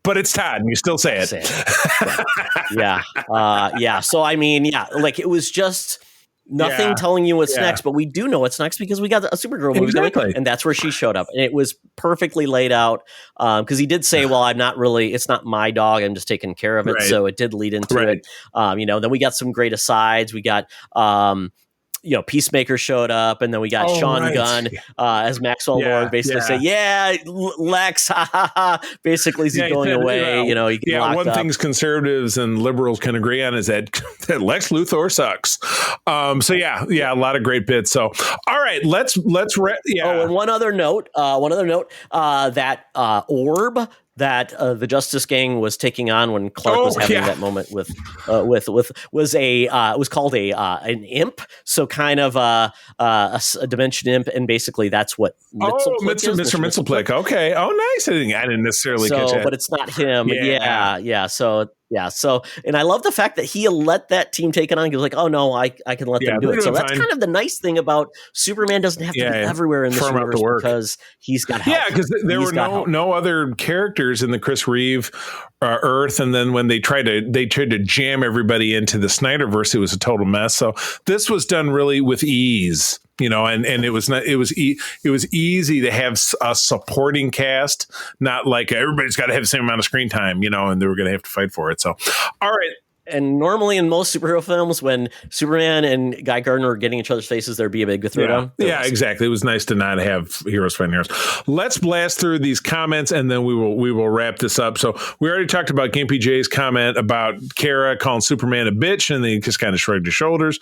but it's Todd, and you still say it. Yeah. So, I mean, it was just nothing telling you what's next, but we do know what's next because we got a Supergirl movie coming, and that's where she showed up. And it was perfectly laid out because he did say, well, it's not my dog, I'm just taking care of it. Right. So it did lead into it. Then we got some great asides. We got, Peacemaker showed up, and then we got Sean Gunn as Maxwell Lord basically say, Lex, basically he's going away. He get locked one up. things conservatives and liberals can agree on is that Lex Luthor sucks. A lot of great bits. So, all right, let's and one other note, that orb that the Justice Gang was taking on when Clark was having that moment with was called an imp, so kind of a dimension imp, and basically that's what Mr. Mxyzptlk. Okay, nice. I didn't necessarily catch that, but it's not him. So, and I love the fact that he let that team take it on. He was like, oh no, I can let them do it. So that's kind of the nice thing about Superman doesn't have to be everywhere in this universe because he's got help. Yeah, because there were no other characters in the Chris Reeve Earth, and then when they tried to jam everybody into the Snyderverse, it was a total mess. So this was done really with ease. And it was easy to have a supporting cast, not like everybody's got to have the same amount of screen time, and they were going to have to fight for it. So, all right. And normally in most superhero films, when Superman and Guy Gardner are getting each other's faces, there'd be a big throwdown. Yeah, exactly. It was nice to not have heroes fighting heroes. Let's blast through these comments, and then we will wrap this up. So we already talked about Game PJ's comment about Kara calling Superman a bitch, and they just kind of shrugged his shoulders.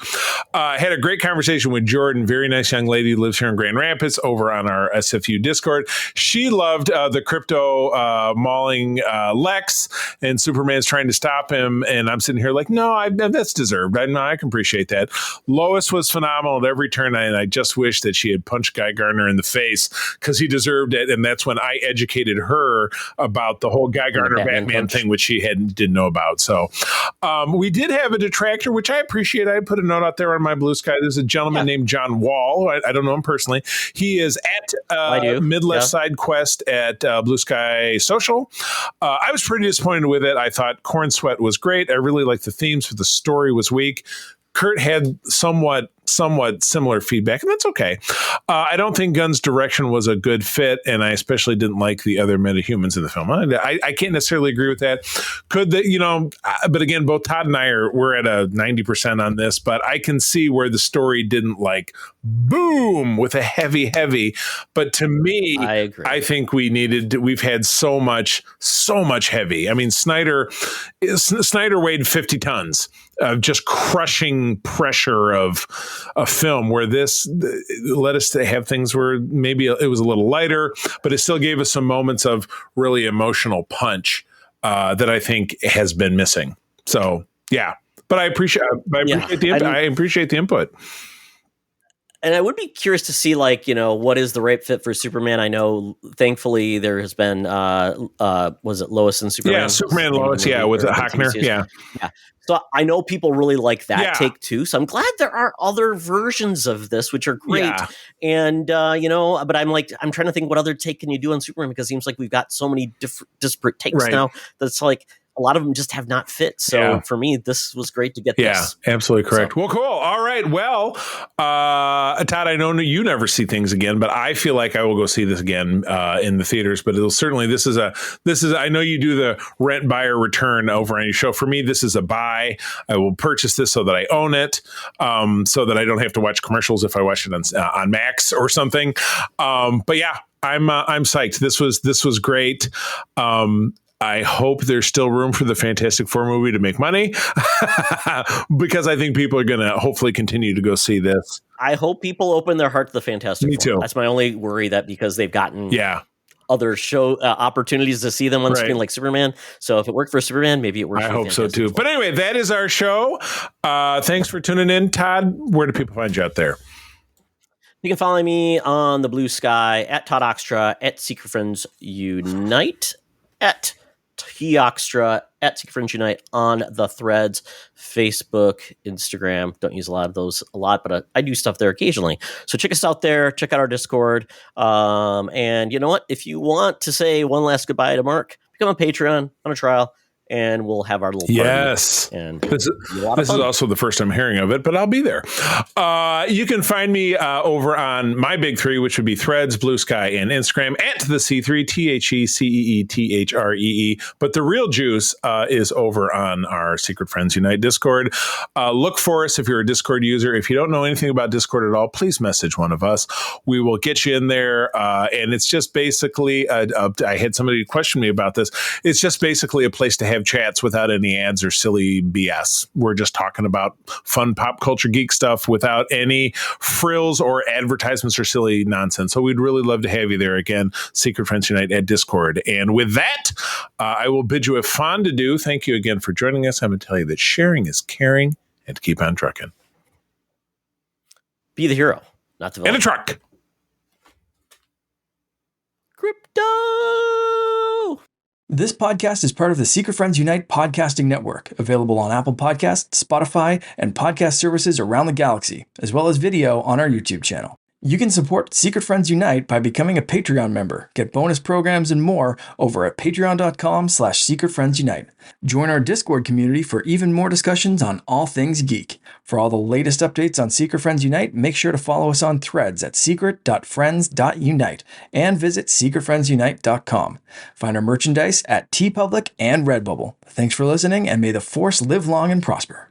I had a great conversation with Jordan, very nice young lady who lives here in Grand Rapids, over on our SFU Discord. She loved the Crypto mauling Lex, and Superman's trying to stop him, and I'm sitting here like, no, that's deserved. I can appreciate that. Lois was phenomenal at every turn, and I just wish that she had punched Guy Gardner in the face because he deserved it. And that's when I educated her about the whole Guy Gardner Batman thing, which she didn't know about. So we did have a detractor, which I appreciate. I put a note out there on my Blue Sky. There's a gentleman named John Wall. I don't know him personally. He is at Midwest Side Quest at Blue Sky Social. I was pretty disappointed with it. I thought Corn Sweat was great. I really liked the themes, but the story was weak. Kurt had somewhat similar feedback, and that's okay. I don't think Gunn's direction was a good fit, and I especially didn't like the other metahumans in the film. I can't necessarily agree with that. But again, both Todd and I we're at a 90% on this, but I can see where the story didn't boom with a heavy. But to me, I agree. I think we've had so much heavy. I mean, Snyder weighed 50 tons of just crushing pressure of a film, where this let us have things where maybe it was a little lighter, but it still gave us some moments of really emotional punch that I think has been missing. So, yeah. But I appreciate the input. And I would be curious to see, like, what is the right fit for Superman? I know, thankfully, there has been, was it Lois and Superman? Yeah, Superman and Lois, with Hockner, yeah. So I know people really like that take too. So I'm glad there are other versions of this, which are great. Yeah. And, but I'm trying to think what other take can you do on Superman, because it seems like we've got so many disparate takes now that's like, a lot of them just have not fit. So for me, this was great to get this. Yeah, absolutely correct. So. Well, cool. All right. Well, Todd, I know you never see things again, but I feel like I will go see this again in the theaters. But it'll certainly, this is I know you do the rent, buy, or return over on your show. For me, this is a buy. I will purchase this so that I own it, so that I don't have to watch commercials if I watch it on Max or something. But yeah, I'm psyched. This was great. I hope there's still room for the Fantastic Four movie to make money, because I think people are going to hopefully continue to go see this. I hope people open their heart to the Fantastic Four. Me too. That's my only worry, that because they've gotten other show opportunities to see them on screen, like Superman. So if it worked for Superman, maybe it works. I hope so too. But anyway, that is our show. Thanks for tuning in, Todd. Where do people find you out there? You can follow me on the Blue Sky at Todd Oxtra, at Secret Friends Unite, at Toxtra, at Secret Friends Unite on the Threads, Facebook, Instagram. Don't use a lot of those but I do stuff there occasionally. So check us out there. Check out our Discord. And you know what? If you want to say one last goodbye to Mark, become a Patreon on a trial, and we'll have our little party. Yes. And this is also the first I'm hearing of it, but I'll be there. You can find me over on my big three, which would be Threads, Blue Sky, and Instagram, at the C3, TheCeeThree. But the real juice is over on our Secret Friends Unite Discord. Look for us if you're a Discord user. If you don't know anything about Discord at all, please message one of us. We will get you in there. And it's just basically, I had somebody question me about this. It's just basically a place to have chats without any ads or silly BS. We're just talking about fun pop culture geek stuff without any frills or advertisements or silly nonsense. So we'd really love to have you there again. Secret Friends Unite at Discord. And with that, I will bid you a fond adieu. Thank you again for joining us. I'm going to tell you that sharing is caring, and keep on trucking. Be the hero, not the villain. In a truck. Crypto. This podcast is part of the Secret Friends Unite podcasting network, available on Apple Podcasts, Spotify, and podcast services around the galaxy, as well as video on our YouTube channel. You can support Secret Friends Unite by becoming a Patreon member, get bonus programs and more over at patreon.com/secretfriendsunite. Join our Discord community for even more discussions on all things geek. For all the latest updates on Secret Friends Unite, make sure to follow us on Threads at secret.friends.unite and visit secretfriendsunite.com. Find our merchandise at TeePublic and Redbubble. Thanks for listening, and may the Force live long and prosper.